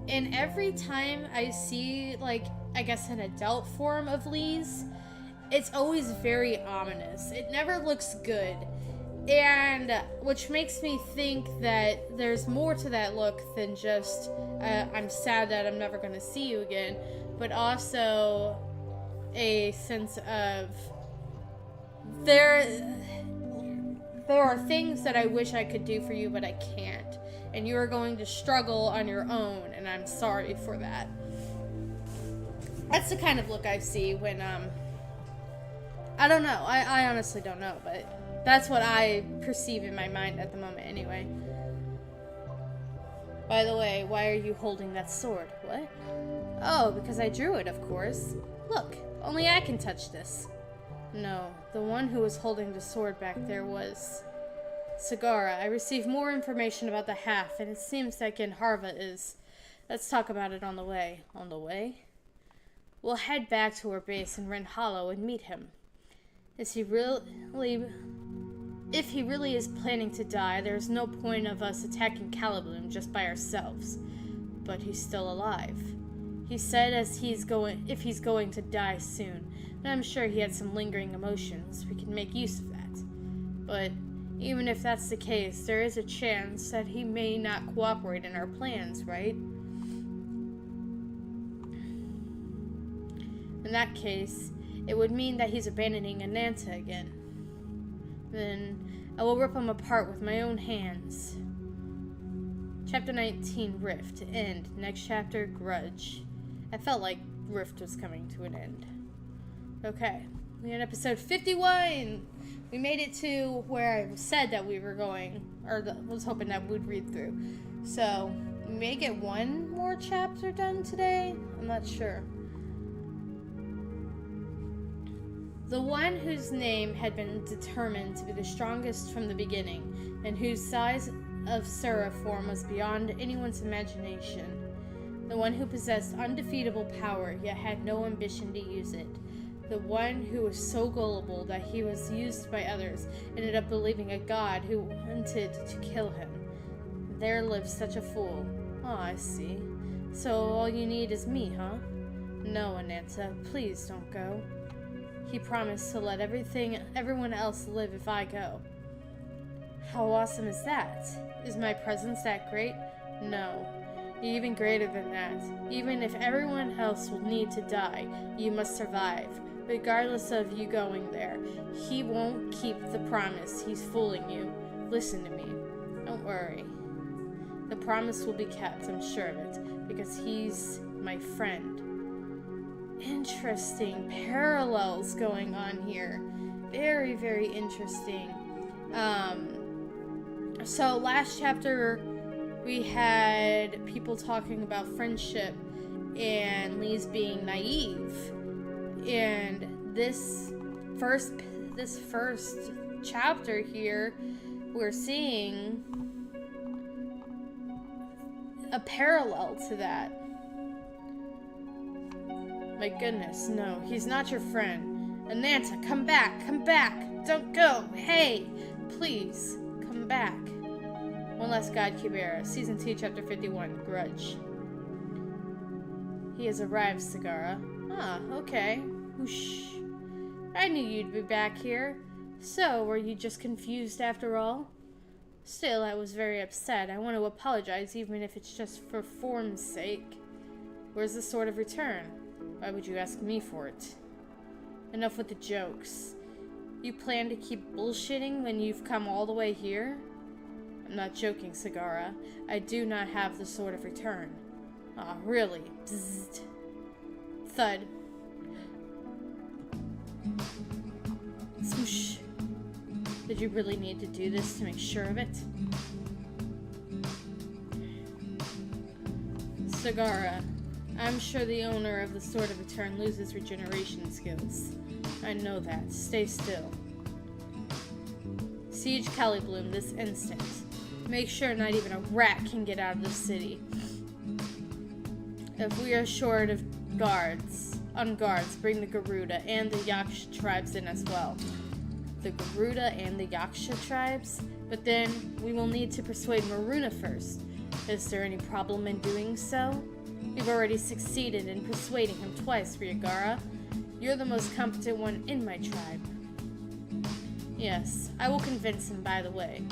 And every time I see, like, I guess an adult form of Leez, it's always very ominous. It never looks good. And which makes me think that there's more to that look than just, I'm sad that I'm never going to see you again, but also a sense of there are things that I wish I could do for you, but I can't. And you are going to struggle on your own, and I'm sorry for that. That's the kind of look I see when, I don't know. I honestly don't know, but that's what I perceive in my mind at the moment anyway. By the way, why are you holding that sword? What? Oh, because I drew it, of course. Look, only I can touch this. No, The one who was holding the sword back there was Sagara. I received more information about the half, and it seems that Genharva is... Let's talk about it on the way. On the way? We'll head back to our base in Ren Hollow and meet him. Is he really... If he really is planning to die, there's no point of us attacking Calibloom just by ourselves. But he's still alive. He said if he's going to die soon, but I'm sure he had some lingering emotions. We can make use of that. But even if that's the case, there is a chance that he may not cooperate in our plans, right? In that case, it would mean that he's abandoning Ananta again. Then I will rip him apart with my own hands. Chapter 19, Rift. End. Next chapter, Grudge. I felt like Rift was coming to an end. Okay. We're in episode 51! We made it to where I said that we were going, or was hoping that we'd read through. So, we may get one more chapter done today? I'm not sure. The one whose name had been determined to be the strongest from the beginning, and whose size of Sura form was beyond anyone's imagination. The one who possessed undefeatable power, yet had no ambition to use it. The one who was so gullible that he was used by others, ended up believing a god who wanted to kill him. There lives such a fool. Oh, I see. So all you need is me, huh? No, Ananta, please don't go. He promised to let everyone else live if I go. How awesome is that? Is my presence that great? No. Even greater than that. Even if everyone else will need to die, you must survive. Regardless of you going there. He won't keep the promise. He's fooling you. Listen to me. Don't worry. The promise will be kept, I'm sure of it, because he's my friend. Interesting parallels going on here. Very, very interesting. So last chapter we had people talking about friendship and Leez being naive. And this first chapter here, we're seeing a parallel to that. My goodness, no, he's not your friend. Ananta, come back, don't go, hey, please, come back. One Last God, Kubera, Season 2, Chapter 51, Grudge. He has arrived, Sagara. Ah, okay. Whoosh. I knew you'd be back here. So, were you just confused after all? Still, I was very upset. I want to apologize, even if it's just for form's sake. Where's the Sword of Return? Why would you ask me for it? Enough with the jokes. You plan to keep bullshitting when you've come all the way here? I'm not joking, Sagara. I do not have the Sword of Return. Ah, really? Bzzzt. Thud. Swoosh. Did you really need to do this to make sure of it? Sagara. I'm sure the owner of the Sword of Return loses regeneration skills. I know that. Stay still. Siege Calibloom this instant. Make sure not even a rat can get out of the city. If we are short of guards, bring the Garuda and the Yaksha tribes in as well. The Garuda and the Yaksha tribes? But then we will need to persuade Maruna first. Is there any problem in doing so? We've already succeeded in persuading him twice, Ryagara. You're the most competent one in my tribe. Yes, I will convince him, by the way.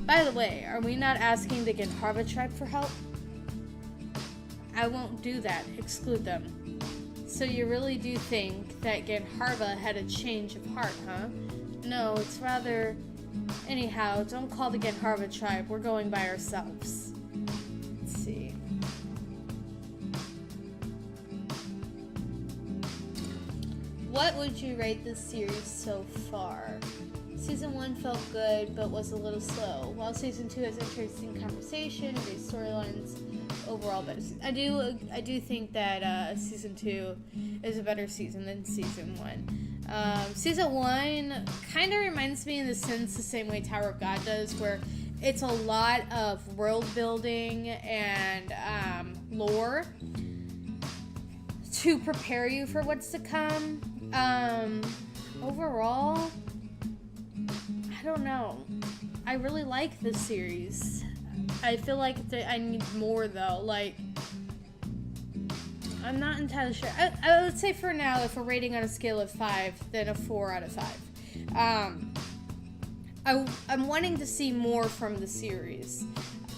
By the way, are we not asking the Genharva tribe for help? I won't do that. Exclude them. So you really do think that Genharva had a change of heart, huh? No, it's rather... Anyhow, don't call the Genharva tribe. We're going by ourselves. Let's see. What would you rate this series so far? Season 1 felt good, but was a little slow, while Season 2 has interesting conversation, great storylines, overall better season. I do think that Season 2 is a better season than Season 1. Season 1 kind of reminds me in the sense the same way Tower of God does, where it's a lot of world building and lore to prepare you for what's to come. Overall, I don't know. I really like this series. I feel like I need more though. Like, I'm not entirely sure. I would say for now, if we're rating on a scale of 5, then a 4 out of 5. I'm wanting to see more from the series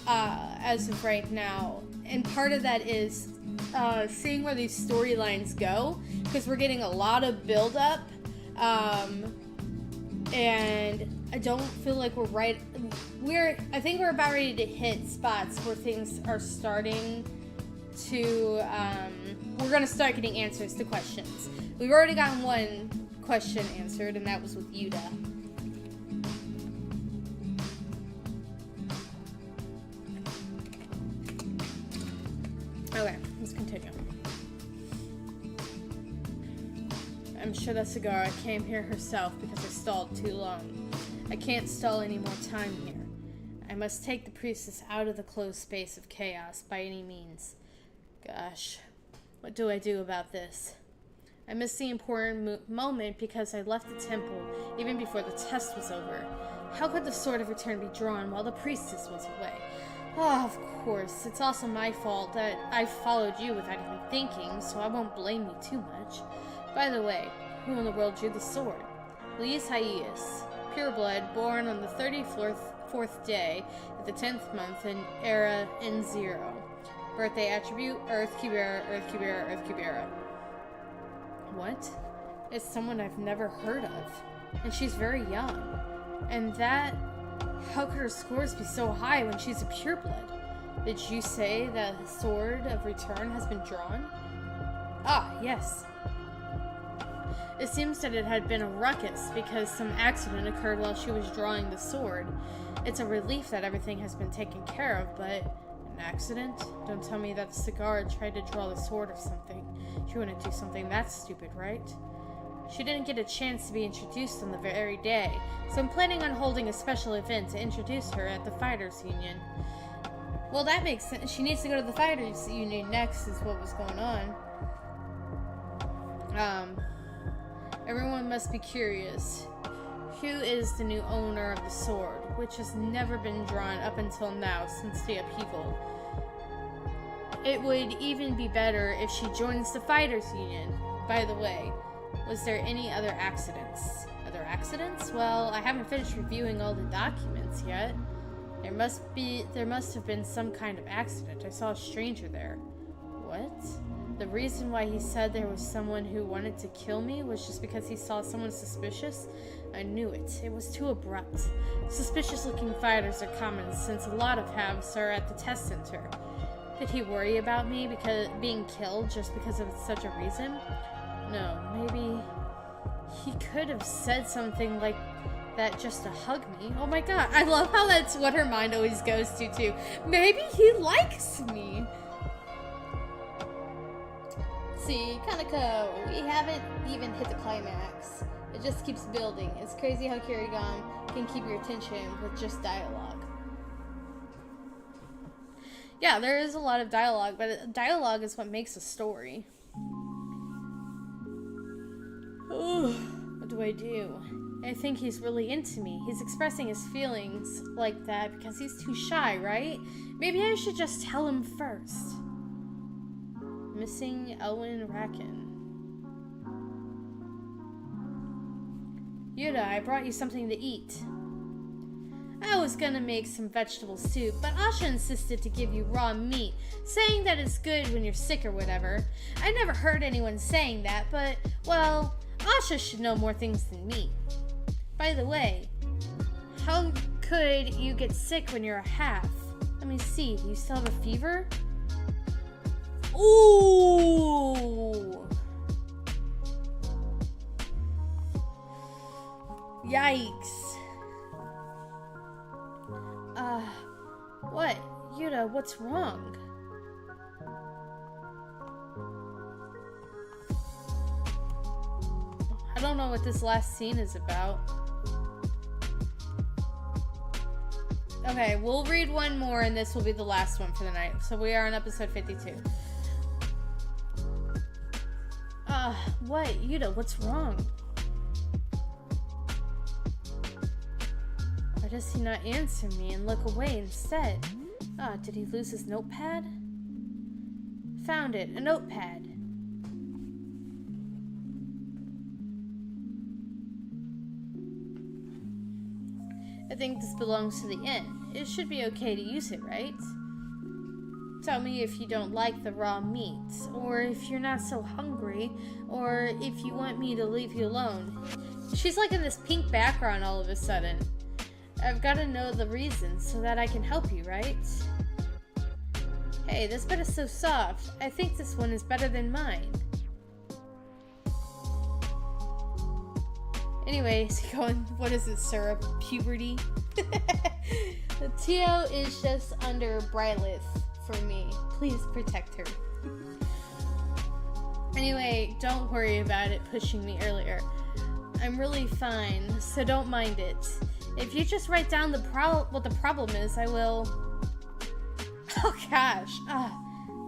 as of right now. And part of that is seeing where these storylines go, because we're getting a lot of build-up. And I don't feel like we're right. I think we're about ready to hit spots where things are starting to, we're going to start getting answers to questions. We've already gotten one question answered, and that was with Yuta. Okay, let's continue. I'm sure that Sagara came here herself because I stalled too long. I can't stall any more time here. I must take the priestess out of the closed space of chaos by any means. Gosh, what do I do about this? I missed the important moment because I left the temple even before the test was over. How could the Sword of Return be drawn while the priestess was away? Oh, of course, it's also my fault that I followed you without even thinking, so I won't blame you too much. By the way, who in the world drew the sword? Leez, pureblood, born on the 34th day of the 10th month in era N0. Birthday attribute, Earth Kubera, Earth Kubera, Earth Kubera. What? It's someone I've never heard of. And she's very young. And that... How could her scores be so high when she's a pureblood? Did you say that the Sword of Return has been drawn? Ah, yes. It seems that it had been a ruckus because some accident occurred while she was drawing the sword. It's a relief that everything has been taken care of, but... An accident? Don't tell me that Sagara tried to draw the sword or something. She wouldn't do something that stupid, right? She didn't get a chance to be introduced on the very day, so I'm planning on holding a special event to introduce her at the Fighters Union. Well, that makes sense. She needs to go to the Fighters Union next, is what was going on. Everyone must be curious. Who is the new owner of the sword, which has never been drawn up until now since the upheaval? It would even be better if she joins the Fighters Union. By the way, was there any other accidents? Other accidents? Well, I haven't finished reviewing all the documents yet. There must have been some kind of accident. I saw a stranger there. What? The reason why he said there was someone who wanted to kill me was just because he saw someone suspicious? I knew it. It was too abrupt. Suspicious-looking fighters are common since a lot of halves are at the test center. Did he worry about me because being killed just because of such a reason? No, maybe he could have said something like that just to hug me. Oh my god, I love how that's what her mind always goes to too. Maybe he likes me. See, Kaneko, we haven't even hit the climax. It just keeps building. It's crazy how Kirigam can keep your attention with just dialogue. Yeah, there is a lot of dialogue, but dialogue is what makes a story. What do I do? I think he's really into me. He's expressing his feelings like that because he's too shy, right? Maybe I should just tell him first. Missing Elwin Racken. Yuta, I brought you something to eat. I was gonna make some vegetable soup, but Asha insisted to give you raw meat, saying that it's good when you're sick or whatever. I never heard anyone saying that, but, well, Asha should know more things than me. By the way, how could you get sick when you're a half? Let me see, do you still have a fever? Ooh! Yikes. What? Yuta, what's wrong? How don't know what this last scene is about. Okay, we'll read one more and this will be the last one for the night. So we are on episode 52. What? Yuta, what's wrong? Or does he not answer me and look away instead? Did he lose his notepad? Found it, a notepad. I think this belongs to the inn. It should be okay to use it, right? Tell me if you don't like the raw meat, or if you're not so hungry, or if you want me to leave you alone. She's like in this pink background all of a sudden. I've got to know the reason so that I can help you, right? Hey, this bed is so soft. I think this one is better than mine. Anyway, is he going, what is it, syrup? Puberty? Tio is just under Brightleaf for me. Please protect her. Anyway, don't worry about it pushing me earlier. I'm really fine, so don't mind it. If you just write down what the problem is, I will... Oh gosh.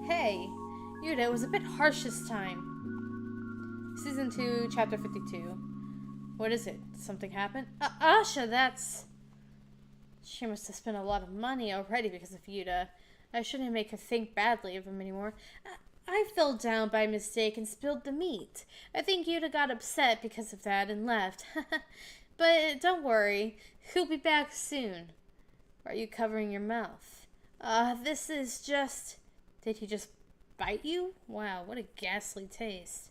Hey. Yuta, it was a bit harsh this time. Season 2, Chapter 52. What is it? Something happened? Asha, that's... She must have spent a lot of money already because of Yuta. I shouldn't make her think badly of him anymore. I fell down by mistake and spilled the meat. I think Yuta got upset because of that and left. But don't worry. He'll be back soon. Are you covering your mouth? This is just... Did he just bite you? Wow, what a ghastly taste.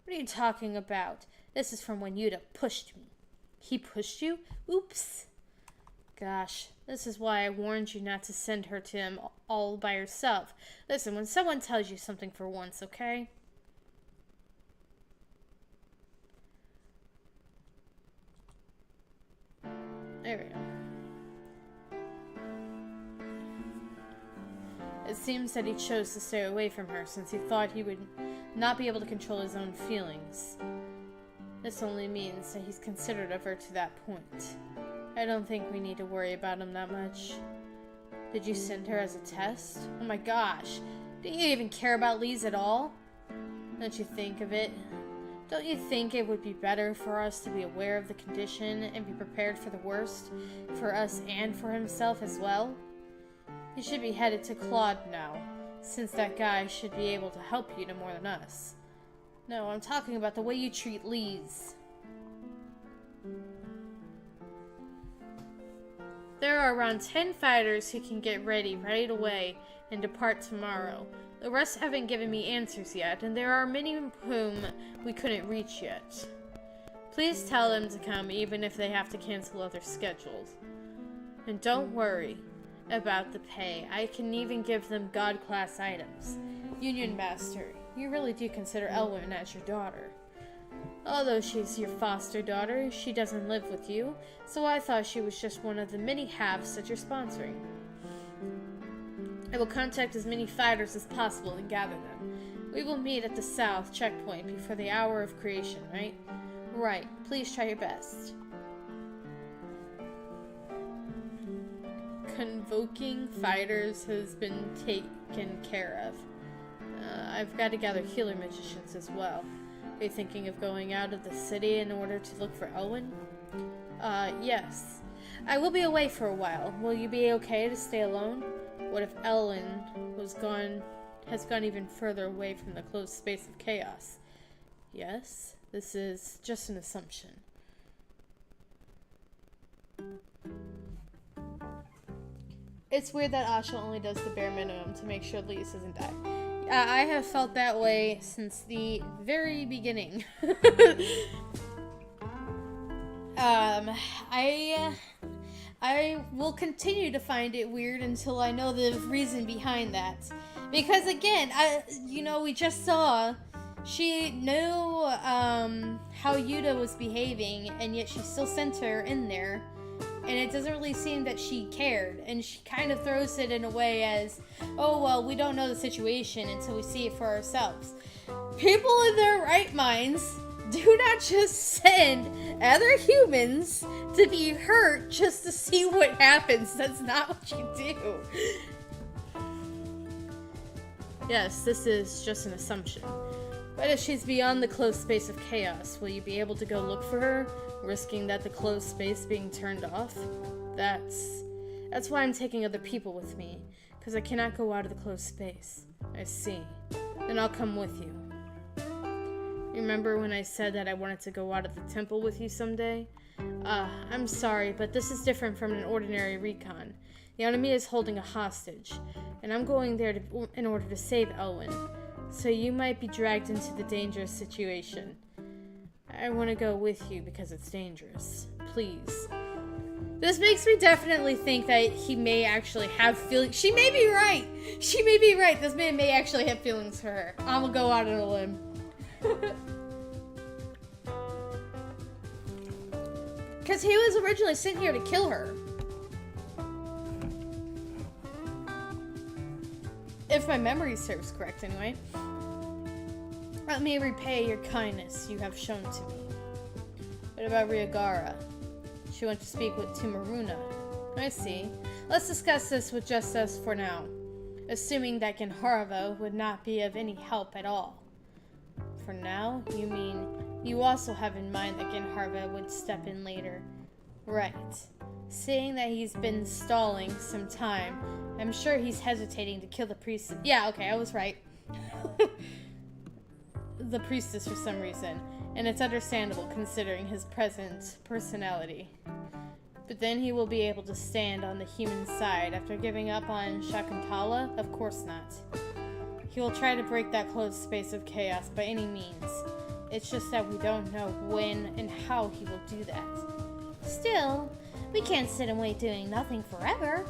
What are you talking about? This is from when Yuta pushed me. He pushed you? Oops. Gosh, this is why I warned you not to send her to him all by herself. Listen, when someone tells you something for once, okay? There we go. It seems that he chose to stay away from her since he thought he would not be able to control his own feelings. This only means that he's considerate of her to that point. I don't think we need to worry about him that much. Did you send her as a test? Oh my gosh. Do you even care about Leez at all? Don't you think of it? Don't you think it would be better for us to be aware of the condition and be prepared for the worst? For us and for himself as well? He should be headed to Claude now, since that guy should be able to help you no more than us. No, I'm talking about the way you treat Leez. There are around 10 fighters who can get ready right away and depart tomorrow. The rest haven't given me answers yet, and there are many whom we couldn't reach yet. Please tell them to come even if they have to cancel other schedules. And don't worry about the pay. I can even give them God-class items. Union Master, you really do consider Elwyn as your daughter. Although she's your foster daughter, she doesn't live with you, so I thought she was just one of the many halves that you're sponsoring. I will contact as many fighters as possible and gather them. We will meet at the south checkpoint before the hour of creation, right? Right. Please try your best. Convoking fighters has been taken care of. I've got to gather healer magicians as well. Are you thinking of going out of the city in order to look for Elwyn? Yes. I will be away for a while. Will you be okay to stay alone? What if Elwyn has gone even further away from the closed space of chaos? Yes, this is just an assumption. It's weird that Asha only does the bare minimum to make sure Leez doesn't die. I have felt that way since the very beginning. I will continue to find it weird until I know the reason behind that. Because again, we just saw she knew how Yuta was behaving, and yet she still sent her in there. And it doesn't really seem that she cared. And she kind of throws it in a way as, oh, well, we don't know the situation until we see it for ourselves. People in their right minds Do not just send other humans to be hurt just to see what happens. That's not what you do. Yes, this is just an assumption. But if she's beyond the closed space of chaos, will you be able to go look for her, risking that the closed space being turned off? That's why I'm taking other people with me, because I cannot go out of the closed space. I see. Then I'll come with you. Remember when I said that I wanted to go out of the temple with you someday? I'm sorry, but this is different from an ordinary recon. The enemy is holding a hostage, and I'm going there in order to save Elwyn. So you might be dragged into the dangerous situation. I want to go with you because it's dangerous. Please. This makes me definitely think that he may actually have feelings. She may be right. She may be right. This man may actually have feelings for her. I'm gonna go out on a limb. Because he was originally sent here to kill her. If my memory serves correct, anyway. Let me repay your kindness you have shown to me. What about Ryogara? She went to speak with Timaruna. I see. Let's discuss this with just us for now. Assuming that Genharva would not be of any help at all. For now? You mean you also have in mind that Genharva would step in later? Right. Seeing that he's been stalling some time, I'm sure he's hesitating to kill the priestess. Yeah, okay, I was right. The priestess for some reason, and it's understandable considering his present personality. But then he will be able to stand on the human side after giving up on Shakuntala? Of course not. He will try to break that closed space of chaos by any means. It's just that we don't know when and how he will do that. Still, we can't sit and wait doing nothing forever.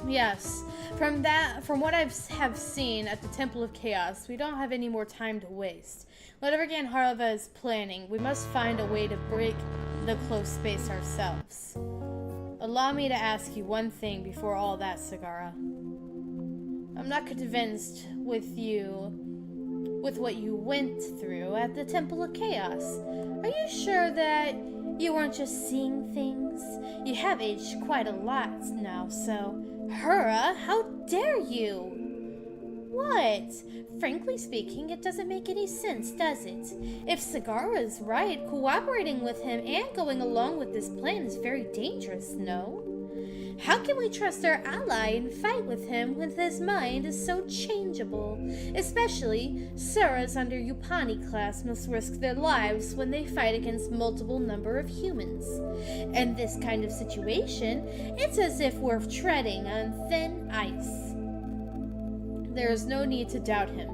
Yes, from what I have seen at the Temple of Chaos, we don't have any more time to waste. Whatever Genharva is planning, we must find a way to break the closed space ourselves. Allow me to ask you one thing before all that, Sagara. I'm not convinced with what you went through at the Temple of Chaos. Are you sure that you weren't just seeing things? You have aged quite a lot now, so... Hura, how dare you? What? Frankly speaking, it doesn't make any sense, does it? If Sagara is right, cooperating with him and going along with this plan is very dangerous, no? How can we trust our ally and fight with him when his mind is so changeable? Especially, Suras under Yupani class must risk their lives when they fight against multiple number of humans. In this kind of situation, it's as if we're treading on thin ice. There is no need to doubt him.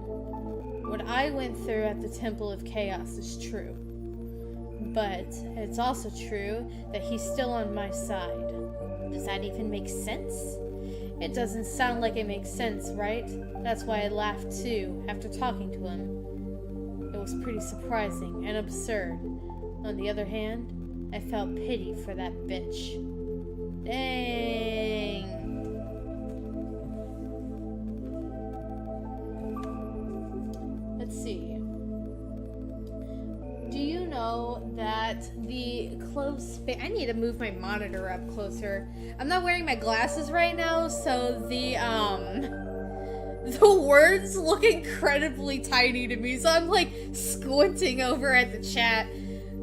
What I went through at the Temple of Chaos is true. But it's also true that he's still on my side. Does that even make sense? It doesn't sound like it makes sense, right? That's why I laughed too, after talking to him. It was pretty surprising and absurd. On the other hand, I felt pity for that bitch. Dang. Let's see. Do you know that the closed space... I need to move my monitor up closer. I'm not wearing my glasses right now, so the words look incredibly tiny to me, so I'm like squinting over at the chat.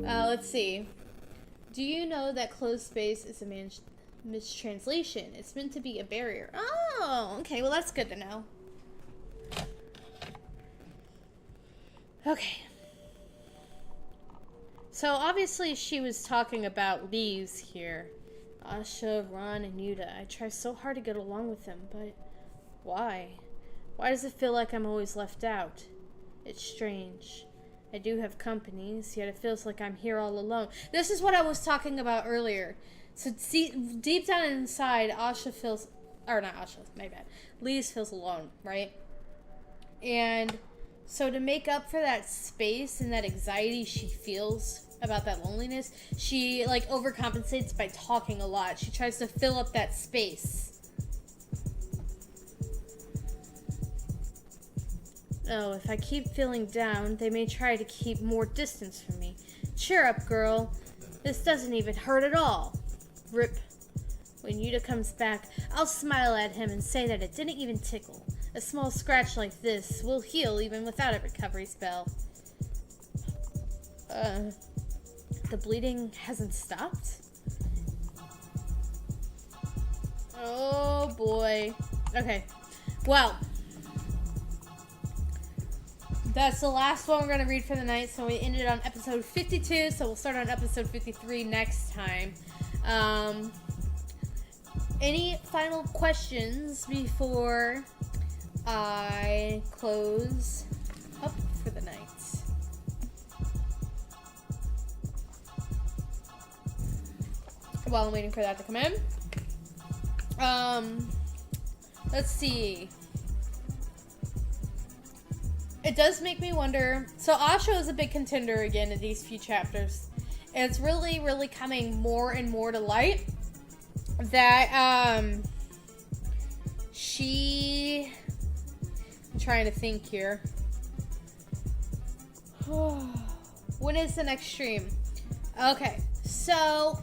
Let's see. Do you know that closed space is a mistranslation? It's meant to be a barrier. Oh, okay, well that's good to know. Okay. So obviously she was talking about Leez here. Asha, Ron, and Yuta. I try so hard to get along with them, but why? Why does it feel like I'm always left out? It's strange. I do have companies, yet it feels like I'm here all alone. This is what I was talking about earlier. So see, deep down inside, Asha feels... Or not Asha, my bad. Leez feels alone, right? And so to make up for that space and that anxiety she feels about that loneliness, she like overcompensates by talking a lot. She tries to fill up that space. Oh, if I keep feeling down, they may try to keep more distance from me. Cheer up, girl. This doesn't even hurt at all. Rip. When Yuta comes back, I'll smile at him and say that it didn't even tickle. A small scratch like this will heal even without a recovery spell. The bleeding hasn't stopped? Oh boy. Okay. Well, that's the last one we're going to read for the night. So we ended on episode 52. So we'll start on episode 53 next time. Any final questions before I close up for the night? While I'm waiting for that to come in. Let's see. It does make me wonder. So Asha is a big contender again in these few chapters. And it's really, really coming more and more to light that, I'm trying to think here. When is the next stream? Okay, so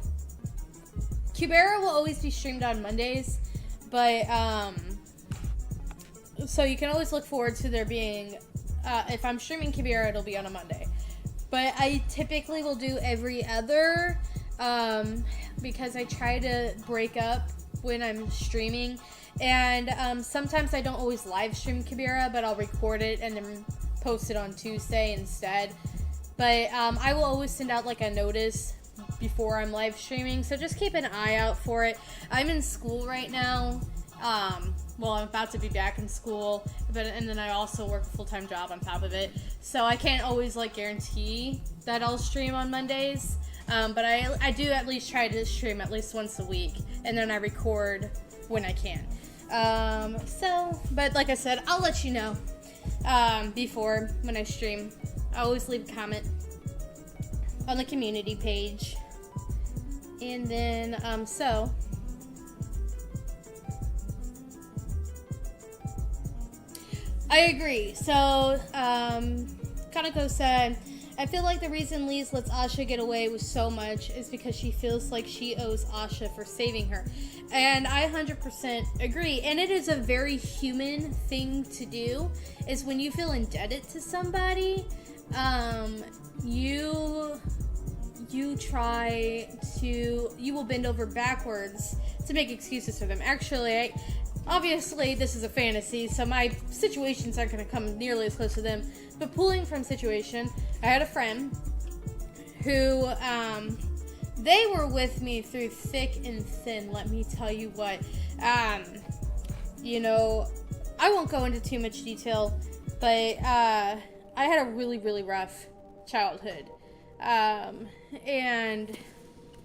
Kubera will always be streamed on Mondays, but, so you can always look forward to there being, if I'm streaming Kubera, it'll be on a Monday. But I typically will do every other, because I try to break up when I'm streaming. And sometimes I don't always live stream Kubera, but I'll record it and then post it on Tuesday instead. But I will always send out like a notice before I'm live streaming, so just keep an eye out for it. I'm in school right now. Well, I'm about to be back in school, and then I also work a full-time job on top of it, so I can't always like guarantee that I'll stream on Mondays, but I do at least try to stream at least once a week, and then I record when I can. But like I said, I'll let you know before when I stream. I always leave a comment on the community page. And then, I agree. So, Kaneko said, I feel like the reason Leez lets Asha get away with so much is because she feels like she owes Asha for saving her. And I 100% agree. And it is a very human thing to do, is when you feel indebted to somebody, you will bend over backwards to make excuses for them. Actually, obviously this is a fantasy, so my situations aren't going to come nearly as close to them, but pulling from situation, I had a friend who, they were with me through thick and thin, let me tell you what. You know, I won't go into too much detail, but I had a really, really rough childhood. And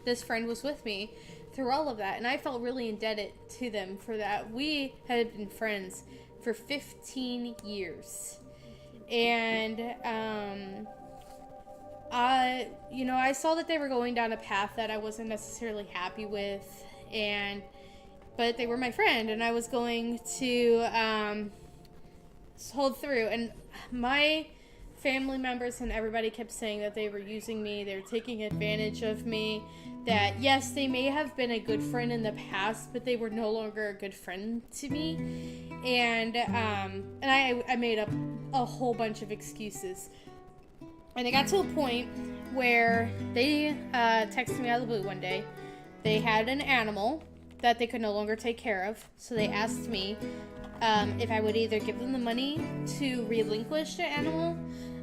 this friend was with me through all of that, and I felt really indebted to them for that. We had been friends for 15 years, and I saw that they were going down a path that I wasn't necessarily happy with, but they were my friend, and I was going to hold through. And my family members and everybody kept saying that they were using me, they were taking advantage of me, that yes, they may have been a good friend in the past, but they were no longer a good friend to me. And I made up a whole bunch of excuses. And it got to a point where they texted me out of the blue one day. They had an animal that they could no longer take care of, so they asked me if I would either give them the money to relinquish the animal,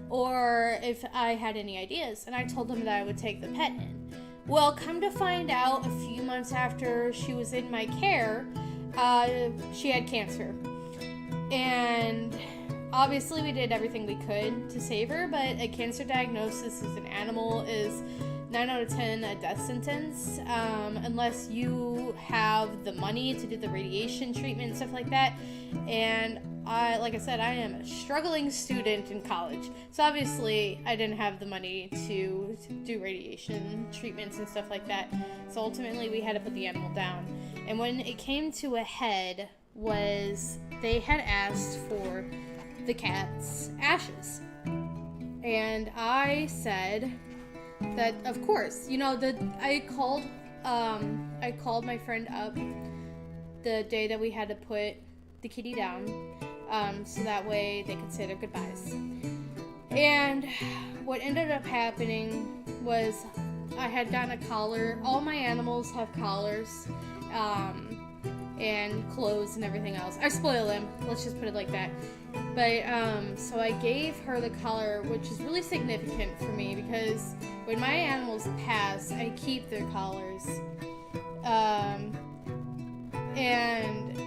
or if I had any ideas. And I told them that I would take the pet in. Well, come to find out, a few months after she was in my care, she had cancer. And obviously we did everything we could to save her, but a cancer diagnosis as an animal is 9 out of 10 a death sentence, unless you have the money to do the radiation treatment and stuff like that. And like I said, I am a struggling student in college, so obviously I didn't have the money to do radiation treatments and stuff like that. So ultimately we had to put the animal down. And when it came to a head, was they had asked for the cat's ashes. And I said that, of course, you know, I called my friend up the day that we had to put the kitty down, so that way they could say their goodbyes. And what ended up happening was I had gotten a collar. All my animals have collars, and clothes and everything else. I spoil them, let's just put it like that. But so I gave her the collar, which is really significant for me because when my animals pass, I keep their collars. And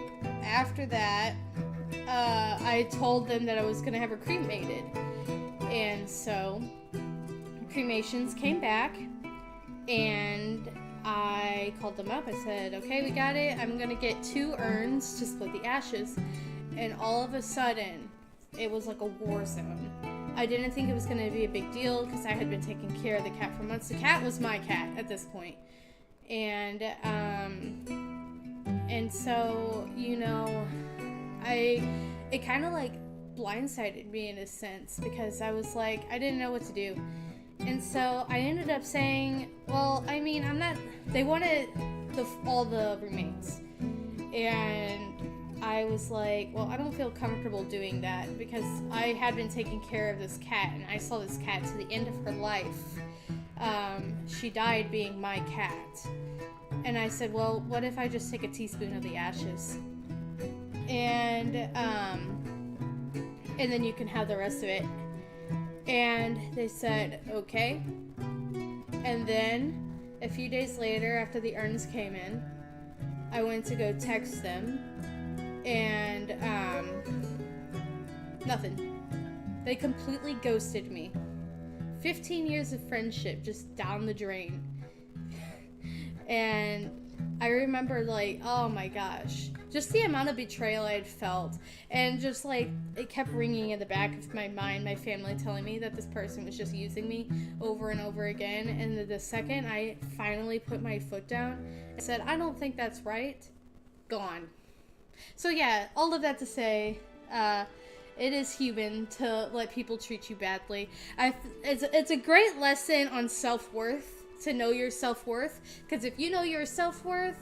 after that, I told them that I was gonna have her cremated. And so cremations came back, and I called them up. I said, okay, we got it. I'm gonna get 2 urns to split the ashes. And all of a sudden, it was like a war zone. I didn't think it was gonna be a big deal because I had been taking care of the cat for months. The cat was my cat at this point. And so, you know, it kind of like blindsided me in a sense because I was like, I didn't know what to do. And so I ended up saying, well, I mean, they wanted all the remains. And I was like, well, I don't feel comfortable doing that because I had been taking care of this cat and I saw this cat to the end of her life. She died being my cat. And I said, well, what if I just take a teaspoon of the ashes? And then you can have the rest of it. And they said, okay. And then a few days later, after the urns came in, I went to go text them, and nothing. They completely ghosted me. 15 years of friendship just down the drain. And I remember, like, oh my gosh, just the amount of betrayal I had felt, and just like it kept ringing in the back of my mind, my family telling me that this person was just using me over and over again. And the second I finally put my foot down and said, I don't think that's right, gone. So yeah, all of that to say, it is human to let people treat you badly. It's a great lesson on self-worth, to know your self-worth, because if you know your self-worth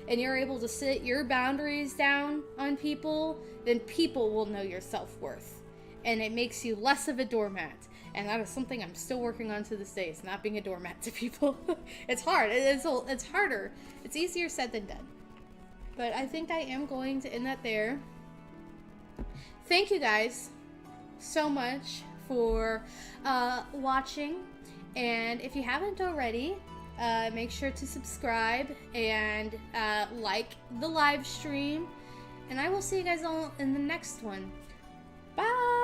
and you're able to set your boundaries down on people, then people will know your self-worth, and it makes you less of a doormat. And that is something I'm still working on to this day, is not being a doormat to people. It's hard. It's harder. It's easier said than done. But I think I am going to end that there. Thank you guys so much for watching. And if you haven't already, make sure to subscribe and like the live stream. And I will see you guys all in the next one. Bye!